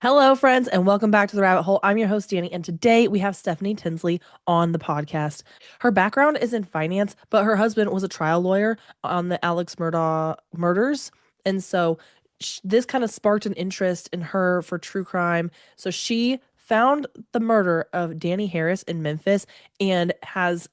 Hello, friends, and welcome back to the Rabbit Hole. I'm your host, Danny, and today we have Stephanie Tinsley on the podcast. Her background is in finance, but her husband was a trial lawyer on the Alex Murdaugh murders. And so this kind of sparked an interest in her for true crime. So she found the murder of Danny Harris in Memphis and has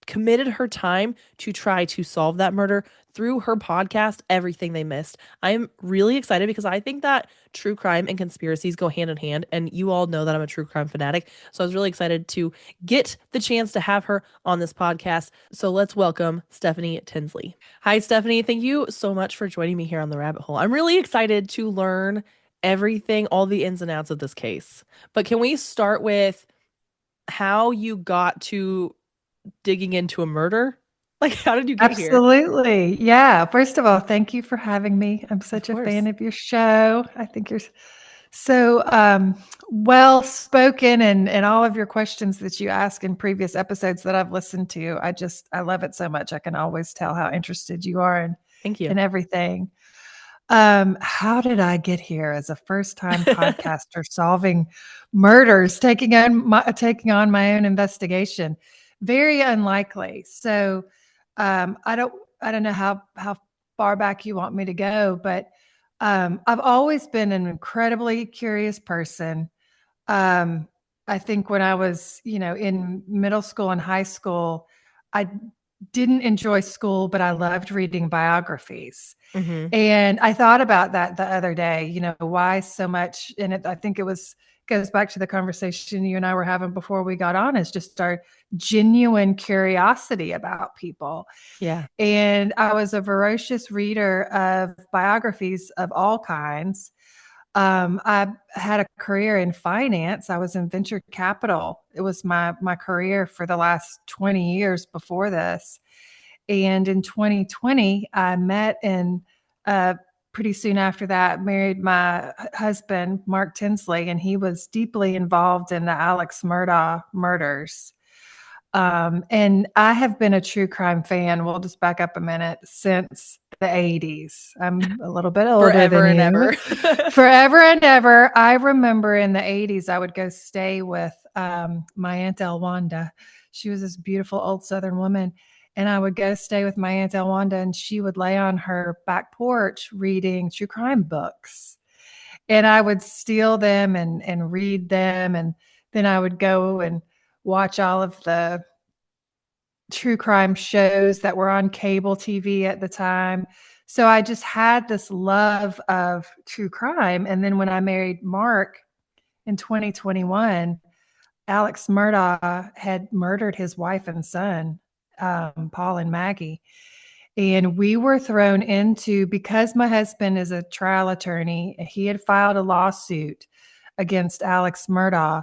committed her time to try to solve that murder through her podcast, Everything They Missed. I'm really excited because I think that true crime and conspiracies go hand in hand. And you all know that I'm a true crime fanatic. So I was really excited to get the chance to have her on this podcast. So let's welcome Stephanie Tinsley. Hi, Stephanie. Thank you so much for joining me here on the Rabbit Hole. I'm really excited to learn everything, all the ins and outs of this case. But can we start with how you got to digging into a murder? Like, how did you get here? Absolutely. Yeah. First of all, thank you for having me. I'm Of such a fan course. of your show. I think you're so well spoken and all of your questions that you ask in previous episodes that I've listened to. I love it so much. I can always tell how interested you are Thank you. in everything. How did I get here as a first-time podcaster solving murders, taking on my own investigation? Very unlikely. So, I don't know how far back you want me to go, but I've always been an incredibly curious person. Um, I think when I was, in middle school and high school, I didn't enjoy school, but I loved reading biographies. Hmm. And I thought about that the other day, why so much in it. I think goes back to the conversation you and I were having before we got on, is just our genuine curiosity about people. Yeah. And I was a voracious reader of biographies of all kinds. I had a career in finance. I was in venture capital. It was my career for the last 20 years before this. And in 2020, I met and pretty soon after that married my husband, Mark Tinsley, and he was deeply involved in the Alex Murdaugh murders. And I have been a true crime fan. We'll just back up a minute, since the 80s. I'm a little bit older Forever than and you. ever. Forever and ever. I remember in the 80s, I would go stay with my Aunt Elwanda. She was this beautiful old Southern woman. And I would go stay with my Aunt Elwanda, and she would lay on her back porch reading true crime books. And I would steal them and read them. And then I would go and watch all of the true crime shows that were on cable TV at the time. So I just had this love of true crime. And then when I married Mark in 2021, Alex Murdaugh had murdered his wife and son, Paul and Maggie. And we were thrown into, because my husband is a trial attorney, he had filed a lawsuit against Alex Murdaugh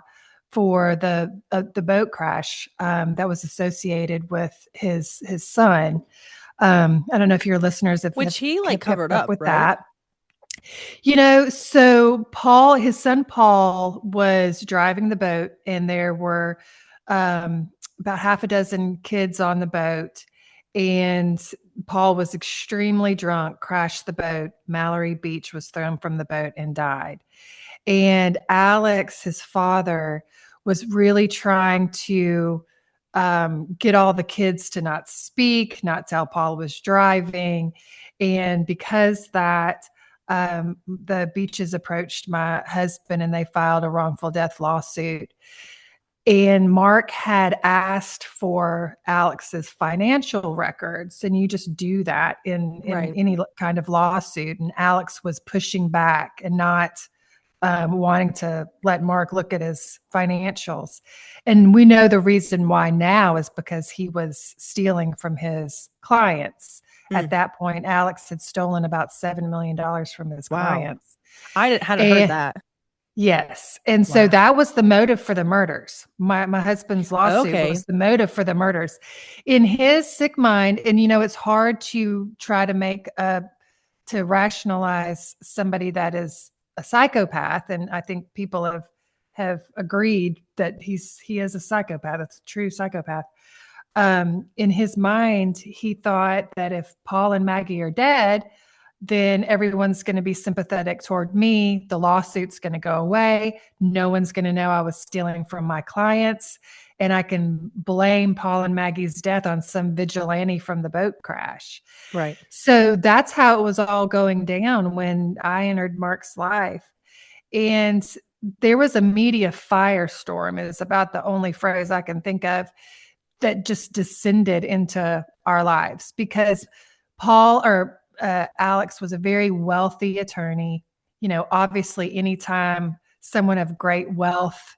for the boat crash that was associated with his son. I don't know if your listeners Which he like have kept covered up up, with right? that. So his son Paul was driving the boat, and there were about half a dozen kids on the boat. And Paul was extremely drunk, crashed the boat. Mallory Beach was thrown from the boat and died. And Alex, his father, was really trying to get all the kids to not speak, not tell Paul was driving. And because that, the Beaches approached my husband and they filed a wrongful death lawsuit. And Mark had asked for Alex's financial records, and you just do that in Right. any kind of lawsuit. And Alex was pushing back and not wanting to let Mark look at his financials. And we know the reason why now is because he was stealing from his clients. At Mm. that point, Alex had stolen about $7 million from his Wow. clients. Hadn't heard And that. yes. And so Wow. that was the motive for the murders. My husband's lawsuit Okay. was the motive for the murders. In his sick mind, and it's hard to try to to rationalize somebody that is a psychopath. And I think people have agreed that he is a psychopath. It's a true psychopath. In his mind, he thought that if Paul and Maggie are dead, then everyone's going to be sympathetic toward me. The lawsuit's going to go away. No one's going to know I was stealing from my clients. And I can blame Paul and Maggie's death on some vigilante from the boat crash. Right. So that's how it was all going down when I entered Mark's life. And there was a media firestorm, is about the only phrase I can think of, that just descended into our lives because Alex was a very wealthy attorney. Obviously, anytime someone of great wealth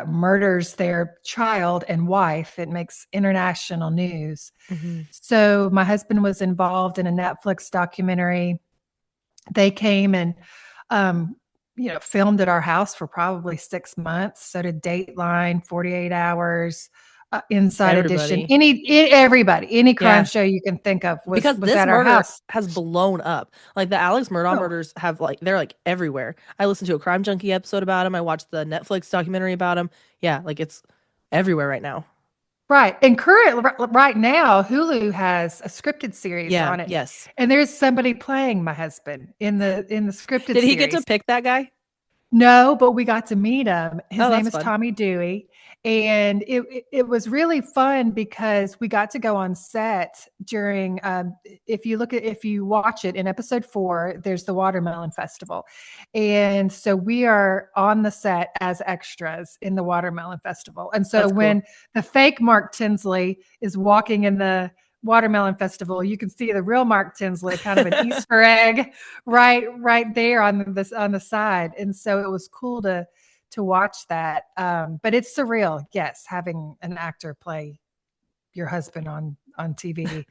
murders their child and wife, it makes international news. Mm-hmm. So my husband was involved in a Netflix documentary. They came and filmed at our house for probably 6 months. So did Dateline, 48 Hours, Inside Edition, Everybody. everybody, any crime Yeah. show you can think of was Because this at our murder house. has blown up. Like the Alex Murdaugh Oh, murders have they're like everywhere. I listened to a Crime Junkie episode about him. I watched the Netflix documentary about him. Yeah, like it's everywhere right now. right. And right now, Hulu has a scripted series Yeah, on it, yes. and there's somebody playing my husband in the scripted Did he get to series. pick that guy? No, but we got to meet him. His Oh, name that's is fun. Tommy Dewey. And it was really fun because we got to go on set during, if you watch it in episode 4, there's the Watermelon Festival. And so we are on the set as extras in the Watermelon Festival. And so That's cool. when the fake Mark Tinsley is walking in the Watermelon Festival, you can see the real Mark Tinsley, kind of an Easter egg right there on the side. And so it was cool to watch that. But it's surreal, yes, having an actor play your husband on TV.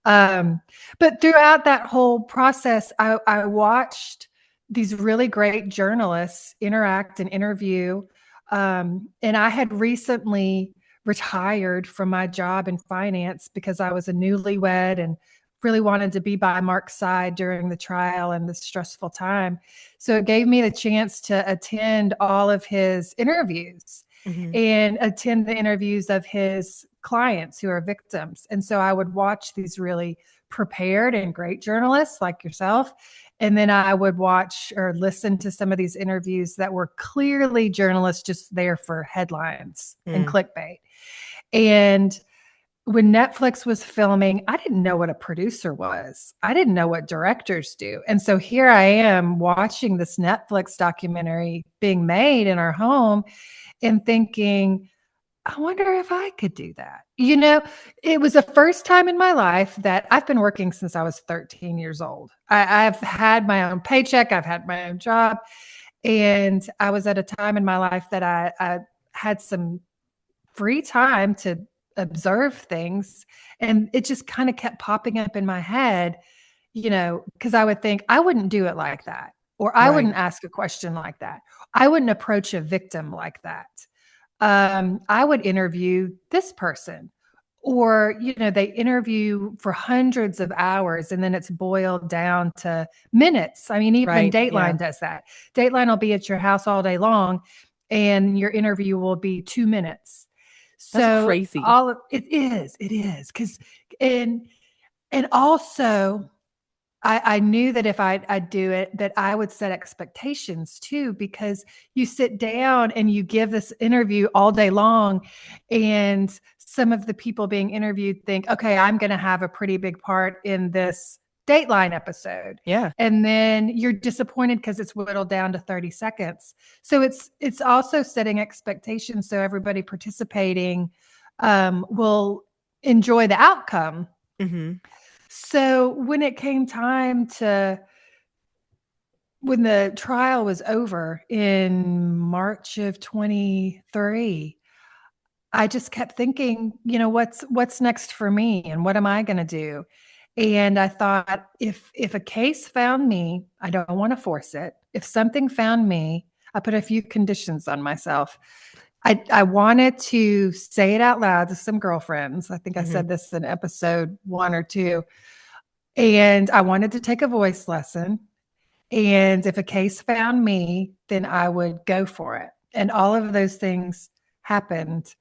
But throughout that whole process, I watched these really great journalists interact and interview. And I had recently retired from my job in finance because I was a newlywed and really wanted to be by Mark's side during the trial and the stressful time. So it gave me the chance to attend all of his interviews Hmm. and attend the interviews of his clients who are victims. And so I would watch these really prepared and great journalists like yourself. And then I would watch or listen to some of these interviews that were clearly journalists just there for headlines and Mm. clickbait. And when Netflix was filming, I didn't know what a producer was. I didn't know what directors do. And so here I am watching this Netflix documentary being made in our home and thinking, I wonder if I could do that. It was the first time in my life that I've been working since I was 13 years old. I've had my own paycheck, I've had my own job. And I was at a time in my life that I had some free time to observe things. And it just kind of kept popping up in my head, because I would think I wouldn't do it like that, or I Right. wouldn't ask a question like that. I wouldn't approach a victim like that. I would interview this person. Or, they interview for hundreds of hours and then it's boiled down to minutes. I mean, even Right. Yeah. Dateline does that. Dateline will be at your house all day long and your interview will be 2 minutes. That's So crazy. it is. And also I knew that if I'd do it, that I would set expectations too, because you sit down and you give this interview all day long, and some of the people being interviewed think, okay, I'm going to have a pretty big part in this Dateline episode. Yeah. And then you're disappointed because it's whittled down to 30 seconds. So it's also setting expectations so everybody participating will enjoy the outcome. Hmm. So when it came time when the trial was over in March of 23, I just kept thinking, what's next for me and what am I going to do? And I thought, if a case found me, I don't want to force it. If something found me, I put a few conditions on myself. I wanted to say it out loud to some girlfriends. I think I Hmm. said this in episode 1 or 2. And I wanted to take a voice lesson. And if a case found me, then I would go for it. And all of those things happened.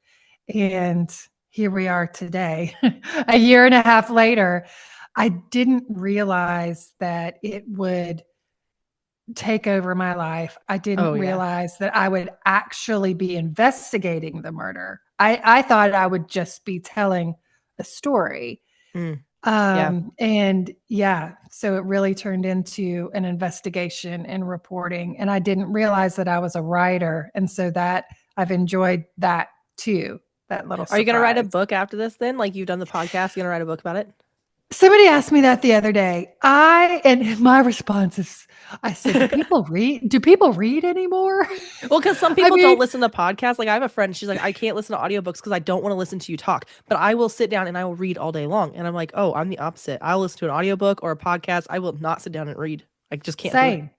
And here we are today, a year and a half later. I didn't realize that it would take over my life. I didn't Oh yeah. realize that I would actually be investigating the murder. I thought I would just be telling a story. Mm, yeah. And yeah, so it really turned into an investigation and reporting. And I didn't realize that I was a writer. And so that I've enjoyed that too, that little Are you gonna write a surprise. book after this then? Like you've done the podcast, you gonna write a book about it? Somebody asked me that the other day. And my response is, I said, do people read? Do people read anymore? Well, because some I people don't mean, listen to podcasts. Like I have a friend, she's like, I can't listen to audiobooks because I don't want to listen to you talk, but I will sit down and I will read all day long. And I'm like, oh, I'm the opposite. I'll listen to an audiobook or a podcast. I will not sit down and read. I just can't do it. same.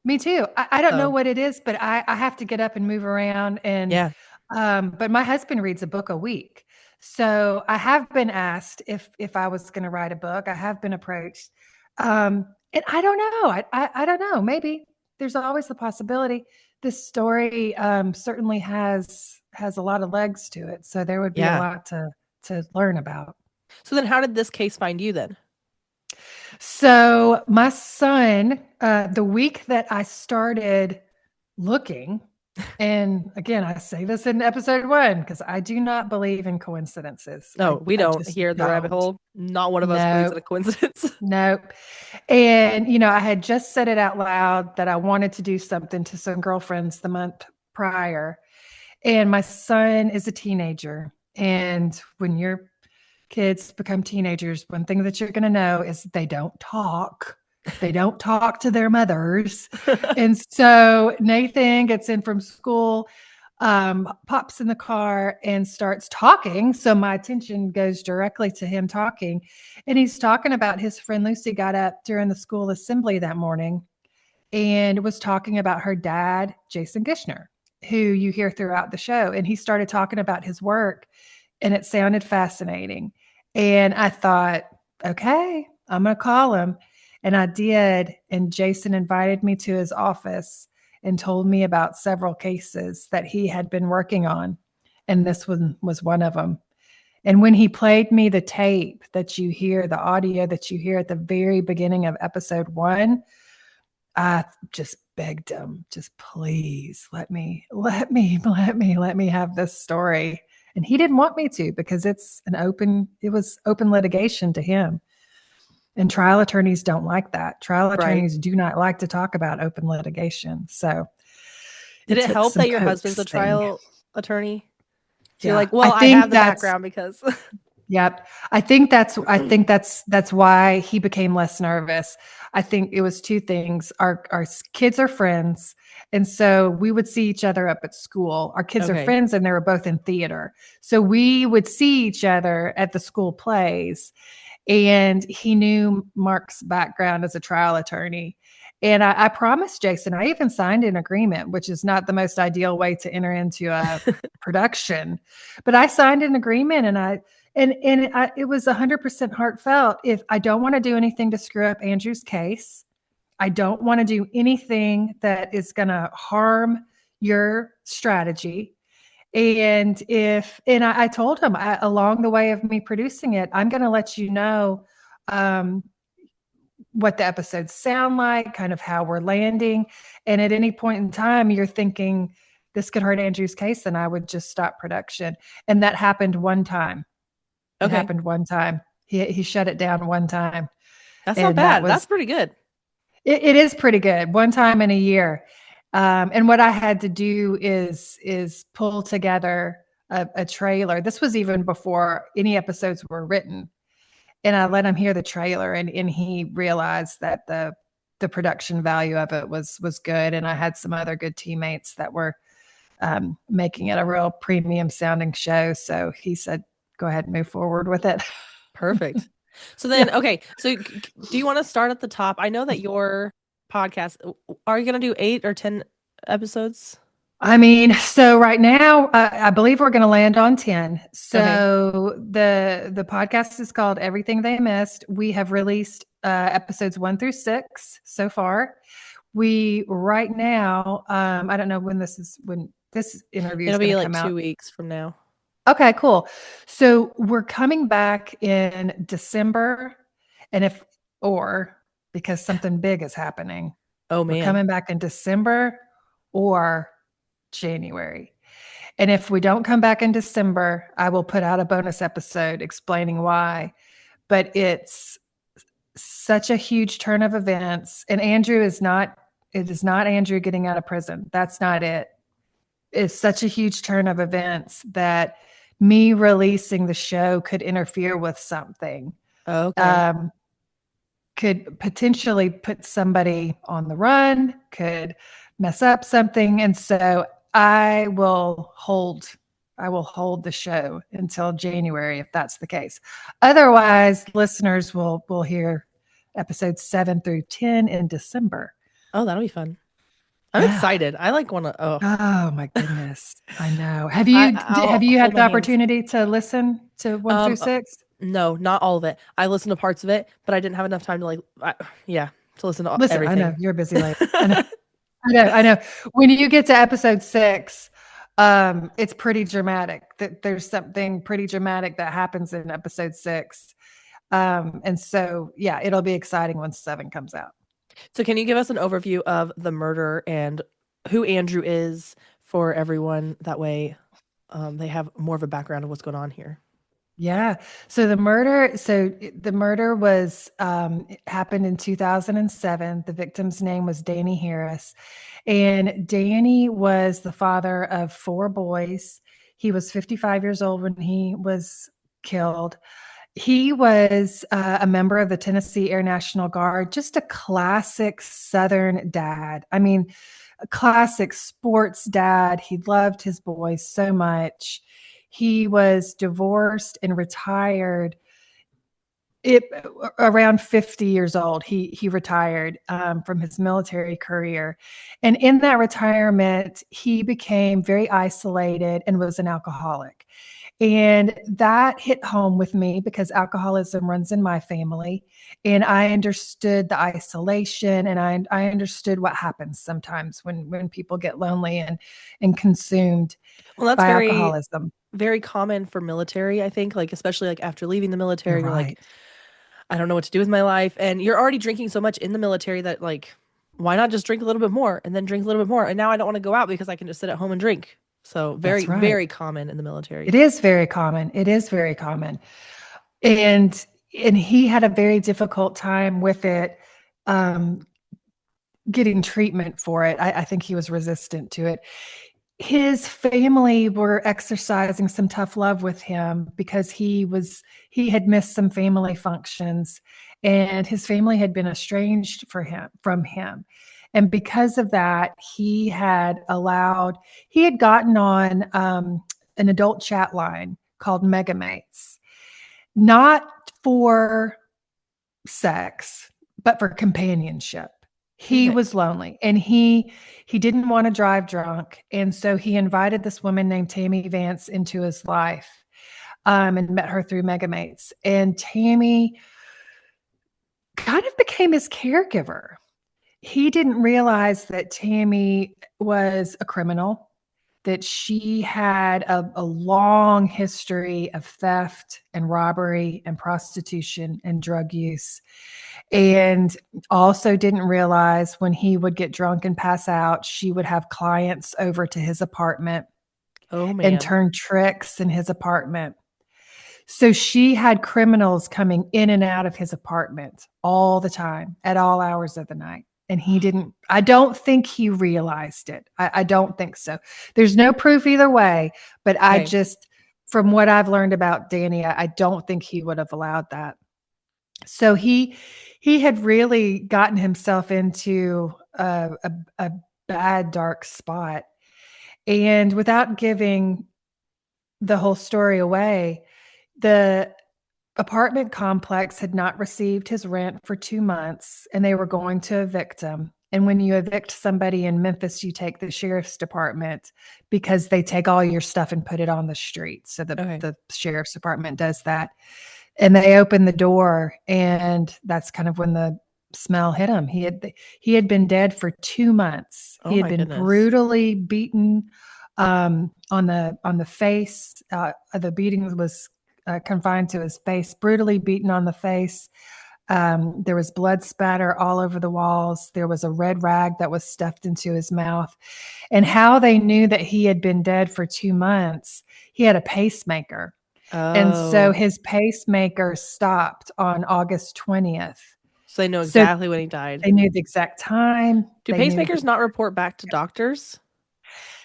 Me too. I don't know So what it is, but I have to get up and move around. And yeah, but my husband reads a book a week. So I have been asked if I was going to write a book. I have been approached. And I don't know. I don't know. Maybe there's always the possibility. This story certainly has a lot of legs to it. So there would be a yeah. lot to learn about. So then how did this case find you then? So my son, the week that I started looking, and again, I say this in episode 1 because I do not believe in coincidences. No, we I don't just hear the rabbit don't. hole. Not one of us believes No, in a coincidence. no. And, I had just said it out loud that I wanted to do something to some girlfriends the month prior. And my son is a teenager. And when your kids become teenagers, one thing that you're going to know is they don't talk. They don't talk to their mothers. And so Nathan gets in from school, pops in the car and starts talking. So my attention goes directly to him talking. And he's talking about his friend Lucy got up during the school assembly that morning and was talking about her dad, Jason Gishner, who you hear throughout the show. And he started talking about his work, and it sounded fascinating. And I thought, okay, I'm going to call him. And I did. And Jason invited me to his office and told me about several cases that he had been working on. And this one was one of them. And when he played me the tape that you hear, the audio that you hear at the very beginning of episode 1, I just begged him, just please let me have this story. And he didn't want me to because it was open litigation to him. And trial attorneys don't like that. Trial Right. attorneys do not like to talk about open litigation. So Did it it took help some that your husband's a coaxing. trial attorney? So you're Yeah. like, well, I have the background because Yep. I think that's why he became less nervous. I think it was two things. Our kids are friends, and so we would see each other up at school. Our kids are okay. friends, and they were both in theater. So we would see each other at the school plays, and he knew Mark's background as a trial attorney. And I promised Jason, I even signed an agreement, which is not the most ideal way to enter into a production, but I signed an agreement, it was 100% heartfelt. If I don't want to do anything to screw up Andrew's case, I don't want to do anything that is going to harm your strategy. And I told him along the way of me producing it, I'm going to let you know um, what the episodes sound like, kind of how we're landing. And at any point in time, you're thinking this could hurt Andrew's case, and I would just stop production. And that happened one time. It Okay. happened one time. He shut it down one time, That's not and that bad. That's was pretty good. it is pretty good. One time in a year. And what I had to do is pull together a trailer. This was even before any episodes were written. And I let him hear the trailer, and he realized that the production value of it was good. And I had some other good teammates that were making it a real premium sounding show. So he said, go ahead and move forward with it. Perfect. So then, Yeah. okay. So do you want to start at the top? I know that your podcast, are you going to do 8 or 10 episodes? I mean, so right now, I believe we're going to land on 10. Okay. So the podcast is called Everything They Missed. We have released episodes 1 through 6 so far. We right now, I don't know when this interview is It'll going be to like come out. 2 weeks from now. Okay, cool. So we're coming back in December, And or because something big is happening, Oh we're man. coming back in December or January. And if we don't come back in December, I will put out a bonus episode explaining why. But it's such a huge turn of events. And it is not Andrew getting out of prison. That's not it. It's such a huge turn of events that me releasing the show could interfere with something. Oh, okay. Um, could potentially put somebody on the run, could mess up something. And so I will hold the show until January if that's the case. Otherwise, listeners will hear episodes 7 through 10 in December. Oh, that'll be fun. I'm Yeah. excited. I like want to. Oh, Oh my goodness. I know. I'll Have you hold had my the hands. opportunity to listen to 1 through Um, uh, 6? no, not all of it. I listened to parts of it, but I didn't have enough time to yeah, to listen to Listen, I know everything. you're a busy lady. I know. When you get to episode 6, it's pretty dramatic. There's something pretty dramatic that happens in episode 6. And so yeah, it'll be exciting when 7 comes out. So, can you give us an overview of the murder and who Andrew is for everyone? That way, they have more of a background of what's going on here. Yeah. So the murder was it happened in 2007. The victim's name was Danny Harris. And Danny was the father of 4 boys. He was 55 years old when he was killed. He was a member of the Tennessee Air National Guard, just a classic Southern dad. I mean, a classic sports dad. He loved his boys so much. He was divorced and retired it around 50 years old. He retired from his military career, and in that retirement he became very isolated and was an alcoholic. And that hit home with me because alcoholism runs in my family. And I understood the isolation, and I understood what happens sometimes when people get lonely and consumed Well, that's by very, alcoholism. very common for military, I think, like especially like after leaving the You're military, you're like, right. I don't know what to do with my life. And you're already drinking so much in the military that like, why not just drink a little bit more and then drink a little bit more? And now I don't want to go out because I can just sit at home and drink. So very, That's right. very common in the It military. is very common. It is very common. And he had a very difficult time with it, um, getting treatment for it. I think he was resistant to it. His family were exercising some tough love with him because he had missed some family functions, and his family had been estranged from him. And because of that, he had gotten on an adult chat line called Megamates, not for sex, but for companionship. He Okay. was lonely, and he didn't want to drive drunk, and so he invited this woman named Tammy Vance into his life, and met her through Megamates. And Tammy kind of became his caregiver. He didn't realize that Tammy was a criminal, that she had a long history of theft and robbery and prostitution and drug use, and also didn't realize when he would get drunk and pass out, she would have clients over to his apartment Oh and man. turn tricks in his apartment. So she had criminals coming in and out of his apartment all the time at all hours of the night. And I don't think he realized it. I don't think so. There's no proof either way, but Okay. from what I've learned about Danny, I don't think he would have allowed that. So he had really gotten himself into a bad, dark spot. And without giving the whole story away, the apartment complex had not received his rent for 2 months, and they were going to evict him. And when you evict somebody in Memphis, you take the sheriff's department because they take all your stuff and put it on the street. So Okay. the sheriff's department does that. And they opened the door, and that's kind of when the smell hit him. He had been dead for 2 months. Oh He had my been goodness. brutally beaten on the face. The beating was confined to his face, brutally beaten on the face. There was blood spatter all over the walls. There was a red rag that was stuffed into his mouth. And how they knew that he had been dead for 2 months, he had a pacemaker. And so Oh, his pacemaker stopped on August 20th. so they know So exactly when he died. they knew the exact time. Do They knew pacemakers not report back to doctors?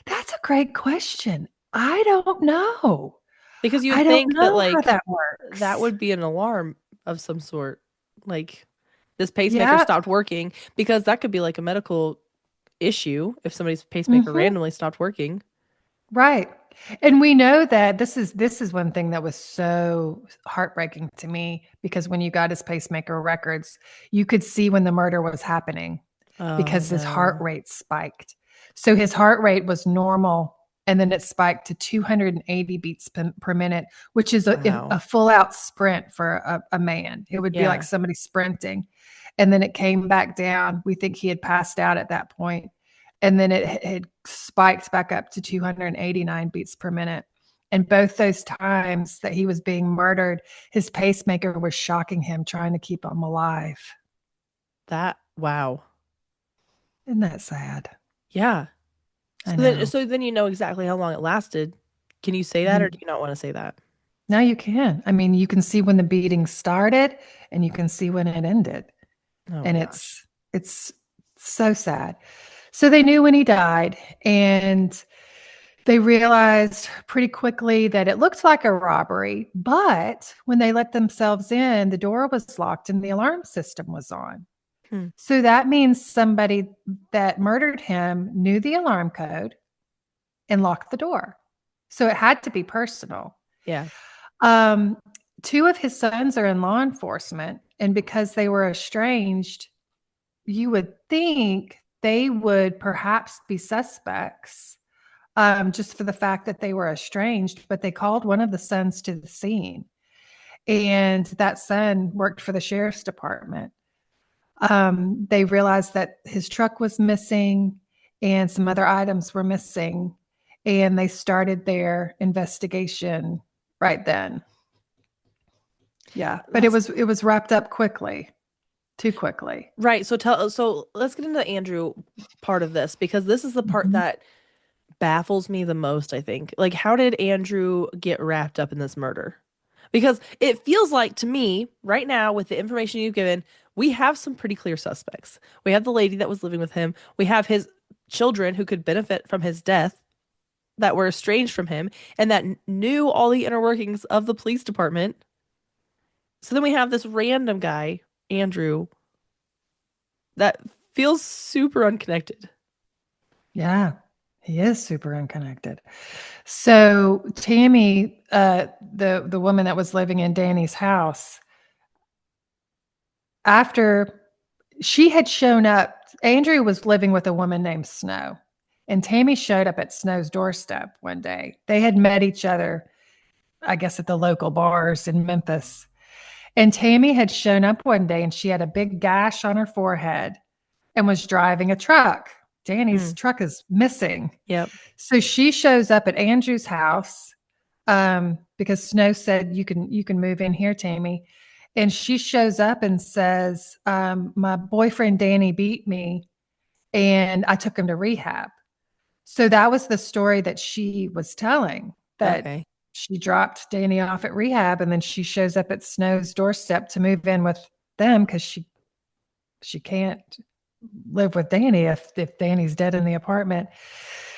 that's a great question. I don't know. Because you I would don't think that know how like that that works. would be an alarm of some sort. Like this pacemaker Yeah. stopped working because that could be like a medical issue if somebody's pacemaker Hmm. randomly stopped working. Right. And we know that this is one thing that was so heartbreaking to me because when you got his pacemaker records, you could see when the murder was happening Oh because his heart no. rate spiked. So his heart rate was normal and then it spiked to 280 beats per minute, which is a Wow. full out sprint for a man. It would be like Yeah. somebody sprinting. And then it came back down. We think he had passed out at that point. And then it had spiked back up to 289 beats per minute. And both those times that he was being murdered, his pacemaker was shocking him, trying to keep him alive. That wow. Isn't that sad? Yeah. I So then know. so then you know exactly how long it lasted. Can you say that or do you not want to say that? Now you can. I mean, you can see when the beating started and you can see when it ended. Oh my And gosh. it's so sad. So they knew when he died and they realized pretty quickly that it looked like a robbery, but when they let themselves in, the door was locked and the alarm system was on. Hmm. So that means somebody that murdered him knew the alarm code and locked the door. So it had to be personal. Yeah. Um, Two of his sons are in law enforcement, and because they were estranged, you would think they would perhaps be suspects just for the fact that they were estranged, but they called one of the sons to the scene. And that son worked for the sheriff's department. They realized that his truck was missing and some other items were missing. And they started their investigation right then. Yeah, but it That's was it was wrapped up quickly, too quickly. right. So let's get into the Andrew part of this because this is the part Mhm. that baffles me the most, I think. Like, how did Andrew get wrapped up in this murder? Because it feels like to me, right now, with the information you've given, we have some pretty clear suspects. We have the lady that was living with him, we have his children who could benefit from his death that were estranged from him and that knew all the inner workings of the police department. So then we have this random guy, Andrew, that feels super unconnected. Yeah, he is super unconnected. So Tammy, the woman that was living in Danny's house, after she had shown up, Andrew was living with a woman named Snow, and Tammy showed up at Snow's doorstep one day. They had met each other, I guess, at the local bars in Memphis. And Tammy had shown up one day, and she had a big gash on her forehead and was driving a truck. Danny's Hmm. truck is missing. Yep. So she shows up at Andrew's house because Snow said you can move in here, Tammy. And she shows up and says, "My boyfriend Danny beat me, and I took him to rehab." So that was the story that she was telling. That Okay. she dropped Danny off at rehab, and then she shows up at Snow's doorstep to move in with them because she can't live with Danny if Danny's dead in the apartment.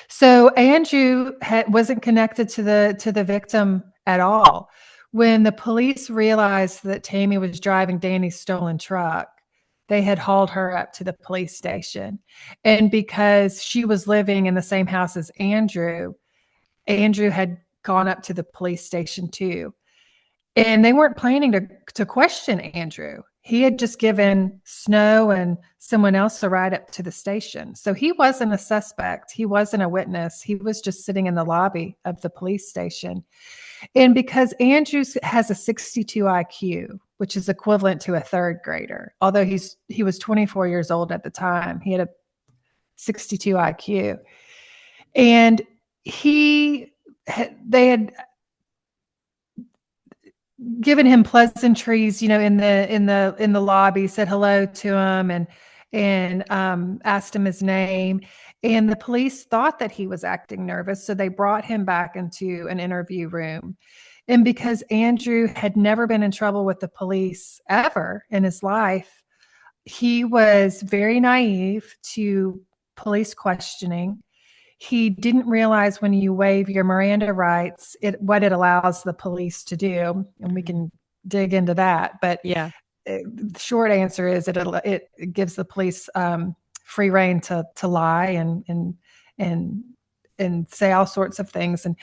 So Andrew wasn't connected to the victim at all. When the police realized that Tammy was driving Danny's stolen truck, they had hauled her up to the police station. And because she was living in the same house as Andrew, Andrew had gone up to the police station too. And they weren't planning to question Andrew. He had just given Snow and someone else a ride up to the station. So he wasn't a suspect. He wasn't a witness. He was just sitting in the lobby of the police station. And because Andrews has a 62 IQ, which is equivalent to a third grader, although he was 24 years old at the time, he had a 62 IQ. And he they had given him pleasantries, in the lobby, said hello to him and asked him his name. And the police thought that he was acting nervous, so they brought him back into an interview room. And because Andrew had never been in trouble with the police ever in his life, he was very naive to police questioning. He didn't realize when you waive your Miranda rights, what it allows the police to do, and we Mhm. can dig into that. But Yeah. the short answer is it gives the police free reign to lie and and say all sorts of things. And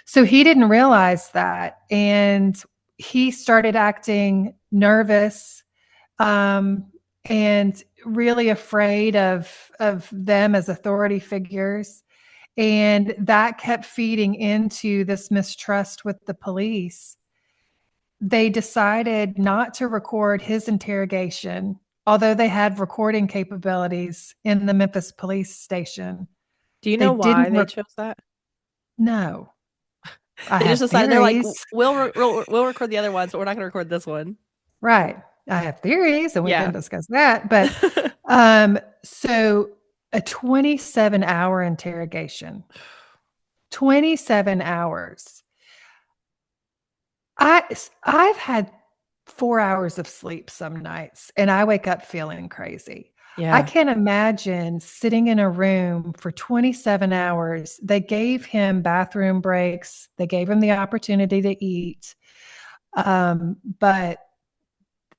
so he didn't realize that, and he started acting nervous, um, and really afraid of them as authority figures. And that kept feeding into this mistrust with the police. They decided not to record his interrogation, although they had recording capabilities in the Memphis police station. Do you They know why didn't they chose that? no. I They just have decided they're like, theories. we'll record the other ones, but we're not going to record this one. Right. I have theories and we can Yeah. discuss that. But so a 27-hour interrogation, 27 hours. I I've had 4 hours of sleep some nights, and I wake up feeling crazy. I Yeah. can't imagine sitting in a room for 27 hours. They gave him bathroom breaks. They gave him the opportunity to eat, but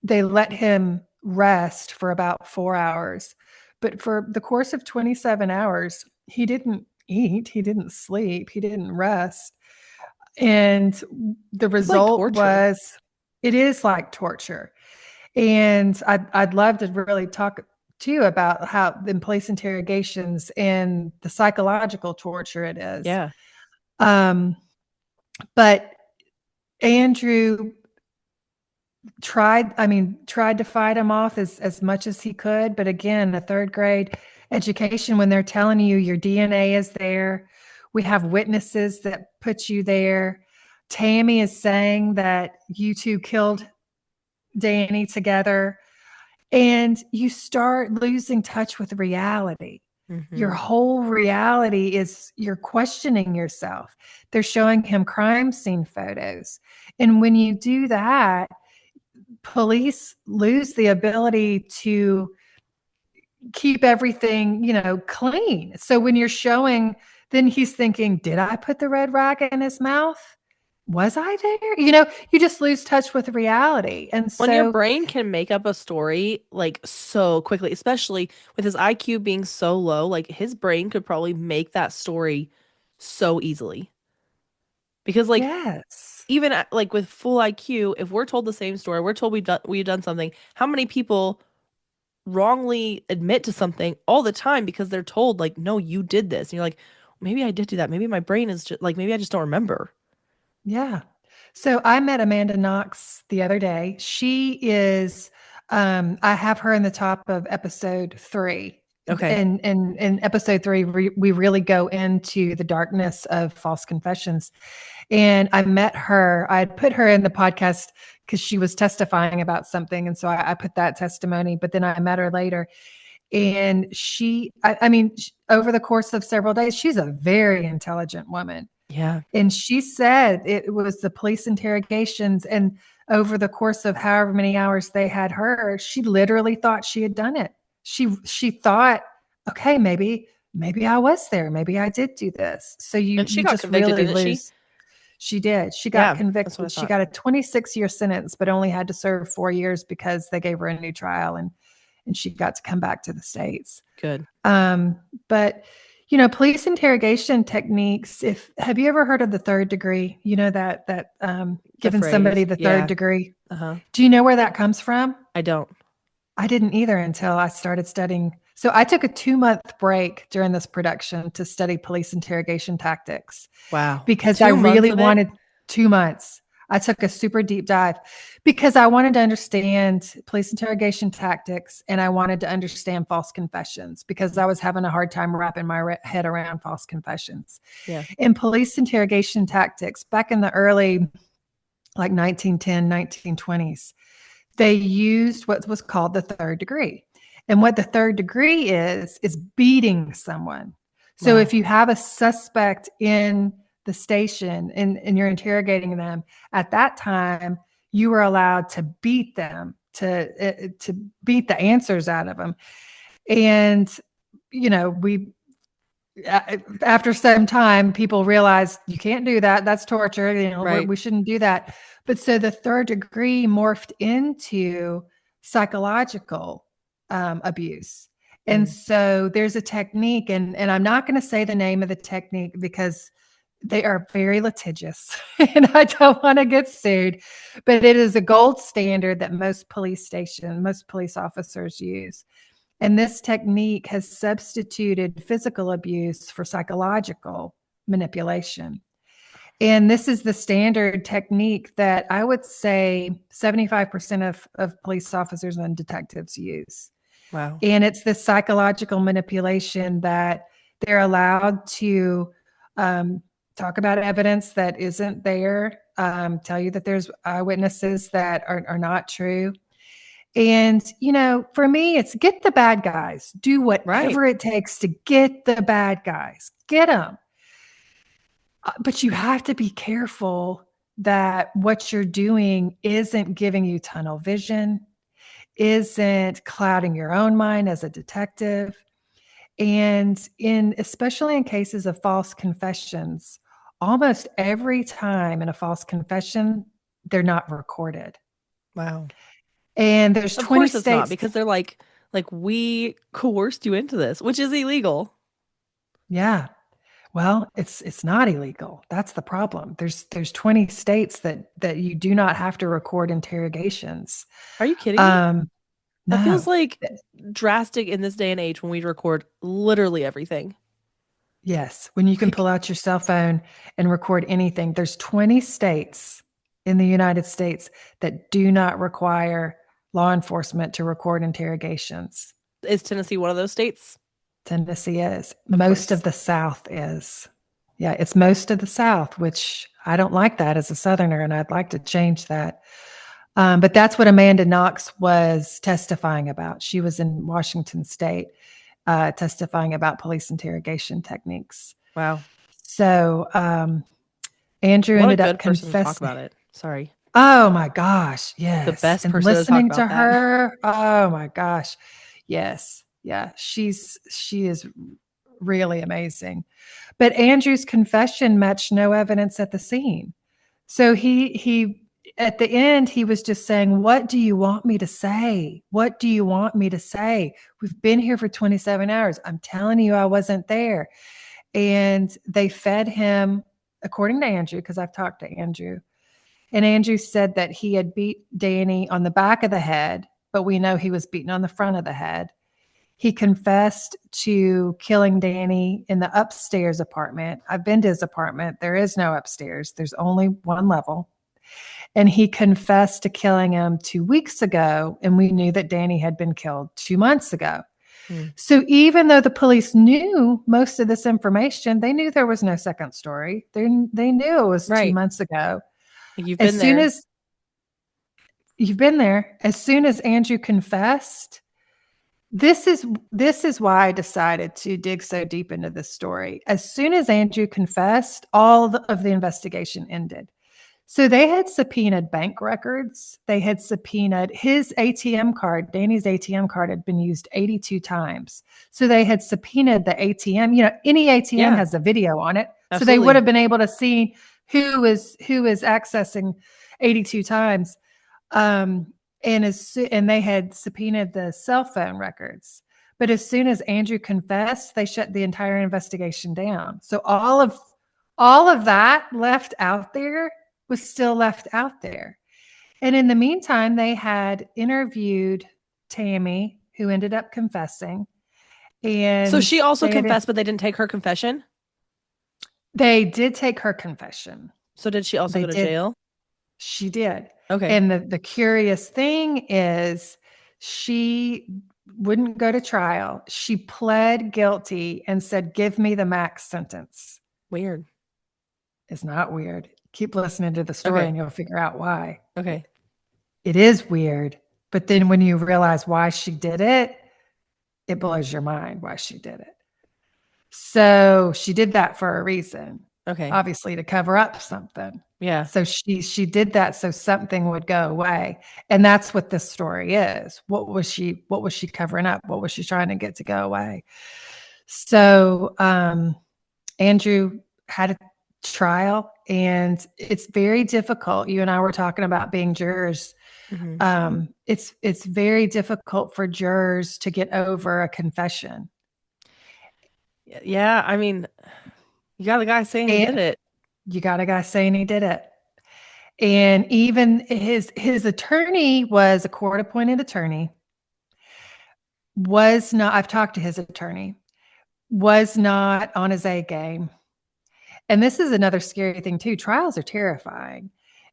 they let him rest for about 4 hours. But for the course of 27 hours, he didn't eat, he didn't sleep, he didn't rest. And the It's like result torture. was it is like torture. And I'd love to really talk to you about how in police interrogations and the psychological torture it is. Yeah. Um, but Andrew tried to fight him off as much as he could. But again, a third grade education, when they're telling you your DNA is there, we have witnesses that put you there. Tammy is saying that you two killed Danny together, and you start losing touch with reality. Your Hmm. whole reality is you're questioning yourself. They're showing him crime scene photos. And when you do that, police lose the ability to keep everything, clean. So when you're showing, then he's thinking, did I put the red rag in his mouth? Was I there? You just lose touch with reality. And When your so, brain can make up a story like so quickly, especially with his IQ being so low, like his brain could probably make that story so easily. Because like yes. even like with full IQ, if we're told the same story, we're told we've done something, how many people wrongly admit to something all the time because they're told like, no, you did this. And you're like, maybe I did do that. Maybe my brain is just like maybe I just don't remember. Yeah. So I met Amanda Knox the other day. She is, I have her in the top of episode 3. Okay. And in episode 3, we really go into the darkness of false confessions. And I met her. I had put her in the podcast because she was testifying about something, and so I put that testimony. But then I met her later, and over the course of several days, she's a very intelligent woman. Yeah. And she said it was the police interrogations. And over the course of however many hours they had her, she literally thought she had done it. She thought, okay, maybe I was there. Maybe I did do this. So you And she you got just convicted, really didn't she? lose. She did. She got Yeah, that's what I convicted. She thought. got a 26-year sentence, but only had to serve 4 years because they gave her a new trial, and she got to come back to the States. Good. But police interrogation techniques. If have you ever heard of the third degree? You know that The giving somebody phrase. the third Yeah. degree. Uh-huh. Do you know where that comes from? I don't. I didn't either until I started studying. So I took a 2-month break during this production to study police interrogation tactics Wow. because I 2 months really of it? wanted 2 months. I took a super deep dive because I wanted to understand police interrogation tactics and I wanted to understand false confessions because I was having a hard time wrapping my head around false confessions. Yeah. In police interrogation tactics, back in the early like 1910, 1920s. They used what was called the third degree. And what the third degree is beating someone. So Wow. if you have a suspect in the station and you're interrogating them, at that time, you were allowed to beat them, to beat the answers out of them. And, we after some time, people realized you can't do that. That's torture. Right. We shouldn't do that. But so the third degree morphed into psychological abuse. And Mm. so there's a technique, and I'm not going to say the name of the technique because they are very litigious and I don't want to get sued, but it is a gold standard that most police officers use. And this technique has substituted physical abuse for psychological manipulation. And this is the standard technique that I would say 75% of police officers and detectives use. Wow. And it's this psychological manipulation that they're allowed to talk about evidence that isn't there, tell you that there's eyewitnesses that are not true. And, for me, it's get the bad guys, do Right. whatever it takes to get the bad guys, get them. But you have to be careful that what you're doing isn't giving you tunnel vision, isn't clouding your own mind as a detective. And especially in cases of false confessions, almost every time in a false confession, they're not recorded. Wow. And there's Of 20 course it's not states. because they're like we coerced you into this, which is illegal. Yeah. Well, it's not illegal. That's the problem. There's 20 states that you do not have to record interrogations. Are you kidding me? Um, That feels no. like drastic in this day and age when we record literally everything. Yes, when you can Like, pull out your cell phone and record anything. There's 20 states in the United States that do not require law enforcement to record interrogations. is Tennessee one of those states? Tennessee is. Of Most of course. the South is. Yeah, it's most of the South, which I don't like that as a Southerner, and I'd like to change that. But that's what Amanda Knox was testifying about. She was in Washington State testifying about police interrogation techniques. Wow. So Andrew What a ended up good person to talk confessing. about it. Sorry. Oh my gosh, The yes. best And person to talk listening to about that. her, oh my gosh. Yes. Yeah, she is really amazing. But Andrew's confession matched no evidence at the scene. So he at the end he was just saying, "What do you want me to say? What do you want me to say? We've been here for 27 hours. I'm telling you I wasn't there." And they fed him, according to Andrew, because I've talked to Andrew. And Andrew said that he had beat Danny on the back of the head, but we know he was beaten on the front of the head. He confessed to killing Danny in the upstairs apartment. I've been to his apartment. There is no upstairs, there's only one level. And he confessed to killing him 2 weeks ago. And we knew that Danny had been killed 2 months ago. Hmm. So even though the police knew most of this information, they knew there was no second story. They knew it was two Right. months ago. Like you've As been soon there. as you've been there, as soon as Andrew confessed, this is why I decided to dig so deep into this story. As soon as Andrew confessed, of the investigation ended. So they had subpoenaed bank records. They had subpoenaed his ATM card. Danny's ATM card had been used 82 times. So they had subpoenaed the ATM. Any ATM Yeah, has a video on it. So they would absolutely. have been able to see who is accessing 82 times. Um, and they had subpoenaed the cell phone records. But as soon as Andrew confessed, they shut the entire investigation down. So all of that left out there was still left out there. And in the meantime, they had interviewed Tammy, who ended up confessing, So and she also confessed, but they didn't take her confession. they did take her confession. So did she also They go to did. jail? She did. Okay. And the curious thing is she wouldn't go to trial. She pled guilty and said, "Give me the max sentence." Weird. It's not weird. Keep listening to the story Okay. and you'll figure out why. Okay. It is weird. But then when you realize why she did it, it blows your mind why she did it. So she did that for a reason, Okay. obviously to cover up something. Yeah. So she did that so something would go away. And that's what this story is. What was she covering up? What was she trying to get to go away? So Andrew had a trial, and it's very difficult. You and I were talking about being jurors. Hmm. It's very difficult for jurors to get over a confession. Yeah. I mean, you got the guy saying he did And it. you got a guy saying he did it. And even his attorney was a court appointed attorney, was not, I've talked to his attorney, was not on his A game. And this is another scary thing too. Trials are terrifying.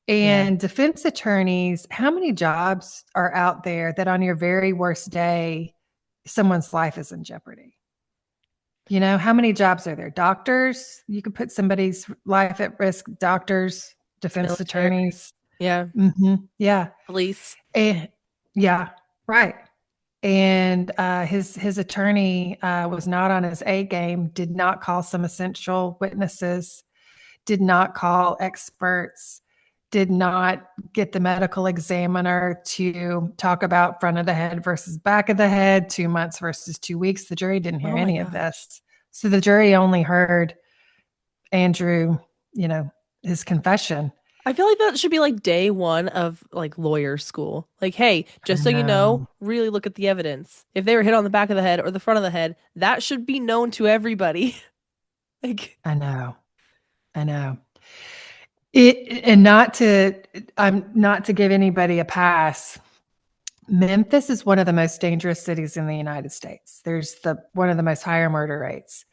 Yeah. And defense attorneys, how many jobs are out there that on your very worst day, someone's life is in jeopardy? You know, how many jobs are there? Doctors, you could put somebody's life at risk. Doctors, defense Military. attorneys. Yeah. Yeah. Police. And yeah, right. And his attorney was not on his A game, did not call some essential witnesses, did not call experts, did not get the medical examiner to talk about front of the head versus back of the head, 2 months versus 2 weeks. The jury didn't hear Oh my any of gosh. this. So the jury only heard Andrew, you know, his confession. I feel like that should be like day one of like lawyer school. Like, hey, I just so you know, know. really look at the evidence. If they were hit on the back of the head or the front of the head, that should be known to everybody. Like, I know. I know. It and not to I'm not to give anybody a pass. Memphis is one of the most dangerous cities in the United States. There's the one of the most higher murder rates.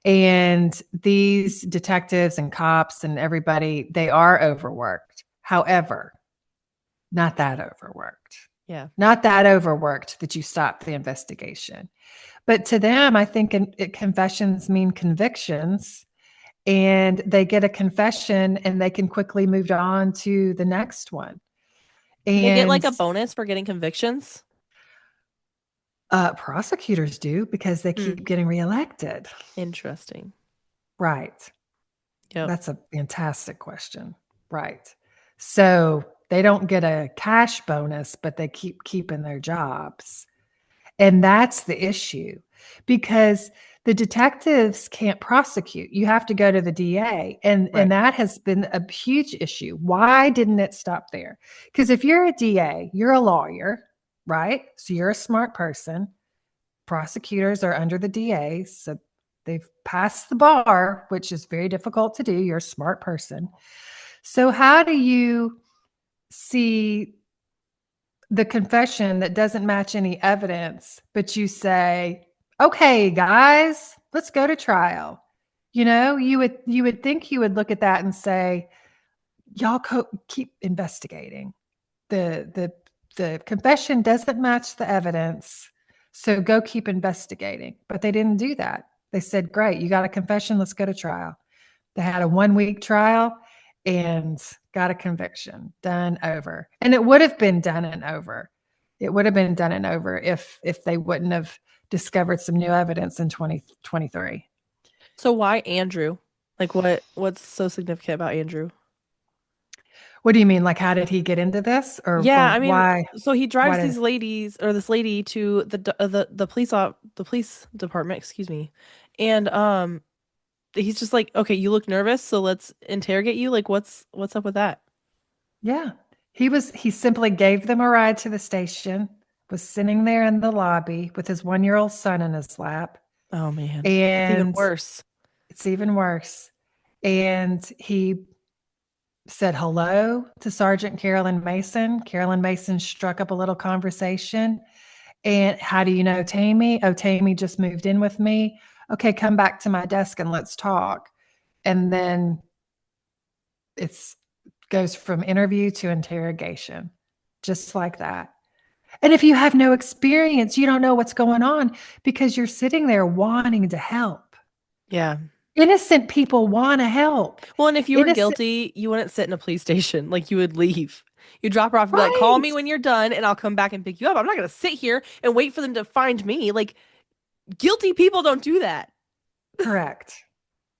And these detectives and cops and everybody, they are overworked. However, not that overworked. yeah. Not that overworked that you stop the investigation. But to them, I think confessions mean convictions, and they get a confession and they can quickly move on to the next one. Do they get like And a bonus for getting convictions? prosecutors do because they Hmm. keep getting reelected. Interesting. Right. Yep. That's a fantastic question. Right. So they don't get a cash bonus, but they keep keeping their jobs. And that's the issue because the detectives can't prosecute. You have to go to the DA. And Right. that has been a huge issue. Why didn't it stop there? Because if you're a DA, you're a lawyer, right? So you're a smart person. Prosecutors are under the DA. So they've passed the bar, which is very difficult to do. You're a smart person. So how do you see the confession that doesn't match any evidence, but you say, okay, guys, let's go to trial? You know, you would think you would look at that and say, y'all keep investigating. The confession doesn't match the evidence, so go keep investigating. But they didn't do that. They said, great, you got a confession, let's go to trial. They had a 1 week trial and got a conviction, done over. And it would have been done and over. It would have been done and over if they wouldn't have discovered some new evidence in 2023. So why Andrew? Like what's so significant about Andrew? What do you mean? Like, how did he get into this, Yeah, or I mean, why? so he Why drives did? these ladies or this lady to the police department, excuse me. And he's just like, "Okay, you look nervous, so let's interrogate you." Like what's up with that? Yeah, he simply gave them a ride to the station. Was sitting there in the lobby with his 1-year-old son in his lap, Oh man. That's even and worse. it's even worse. And he said hello to Sergeant Carolyn Mason. Carolyn Mason struck up a little conversation. And how do you know Tammy? Oh, Tammy just moved in with me. Okay, come back to my desk and let's talk. And then it's goes from interview to interrogation, just like that. And if you have no experience, you don't know what's going on because you're sitting there wanting to help. Yeah. Innocent people want to help. Well, and if you were Innocent, guilty, you wouldn't sit in a police station. Like you would leave. You drop her off and be like, call me right? when you're done and I'll come back and pick you up. I'm not gonna sit here and wait for them to find me. Like guilty people don't do that. Correct.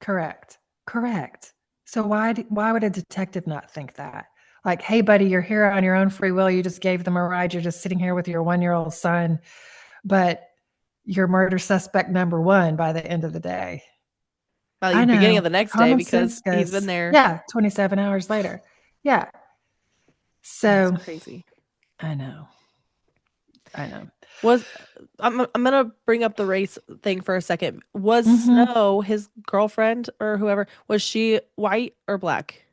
Correct. Correct. So why would a detective not think that? Like, hey, buddy, you're here on your own free will. You just gave them a ride. You're just sitting here with your 1-year-old son, but you're murder suspect number one by the end of the day. By I the beginning of know. the next day Common sense because he's been goes, there. yeah, 27 hours later. Yeah. That's So crazy. I know. I know. Was I'm gonna bring up the race thing for a second. Was Hmm. Snow his girlfriend or whoever? Was she white or black?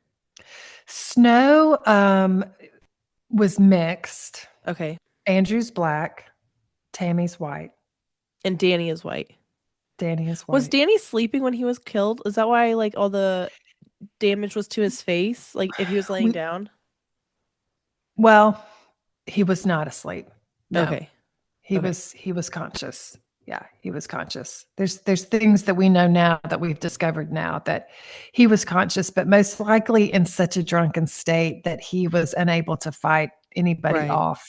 Snow was mixed. Okay, Andrew's black. Tammy's white. and Danny is white. Danny is Was white. Danny sleeping when he was killed? Is that why like all the damage was to his face? Like if he was laying We down? well, he was not asleep. No. Okay, okay, He was conscious. Yeah, he was conscious. There's things that we know now that we've discovered now that he was conscious, but most likely in such a drunken state that he was unable to fight anybody right. off.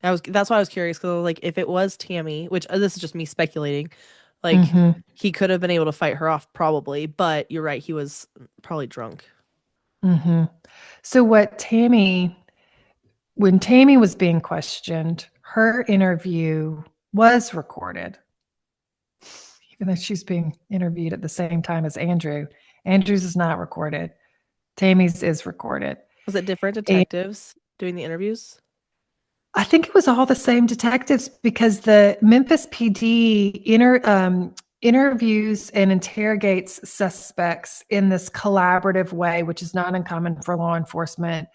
That's why I was curious because like if it was Tammy, which this is just me speculating, like Hmm. he could have been able to fight her off probably, but you're right, he was probably drunk. Hmm. So when Tammy was being questioned, her interview was recorded, even though she's being interviewed at the same time as Andrew. Andrew's is not recorded. Tammy's is recorded. Was it different And detectives doing the interviews? I think it was all the same detectives because the Memphis PD interviews and interrogates suspects in this collaborative way, which is not uncommon for law enforcement.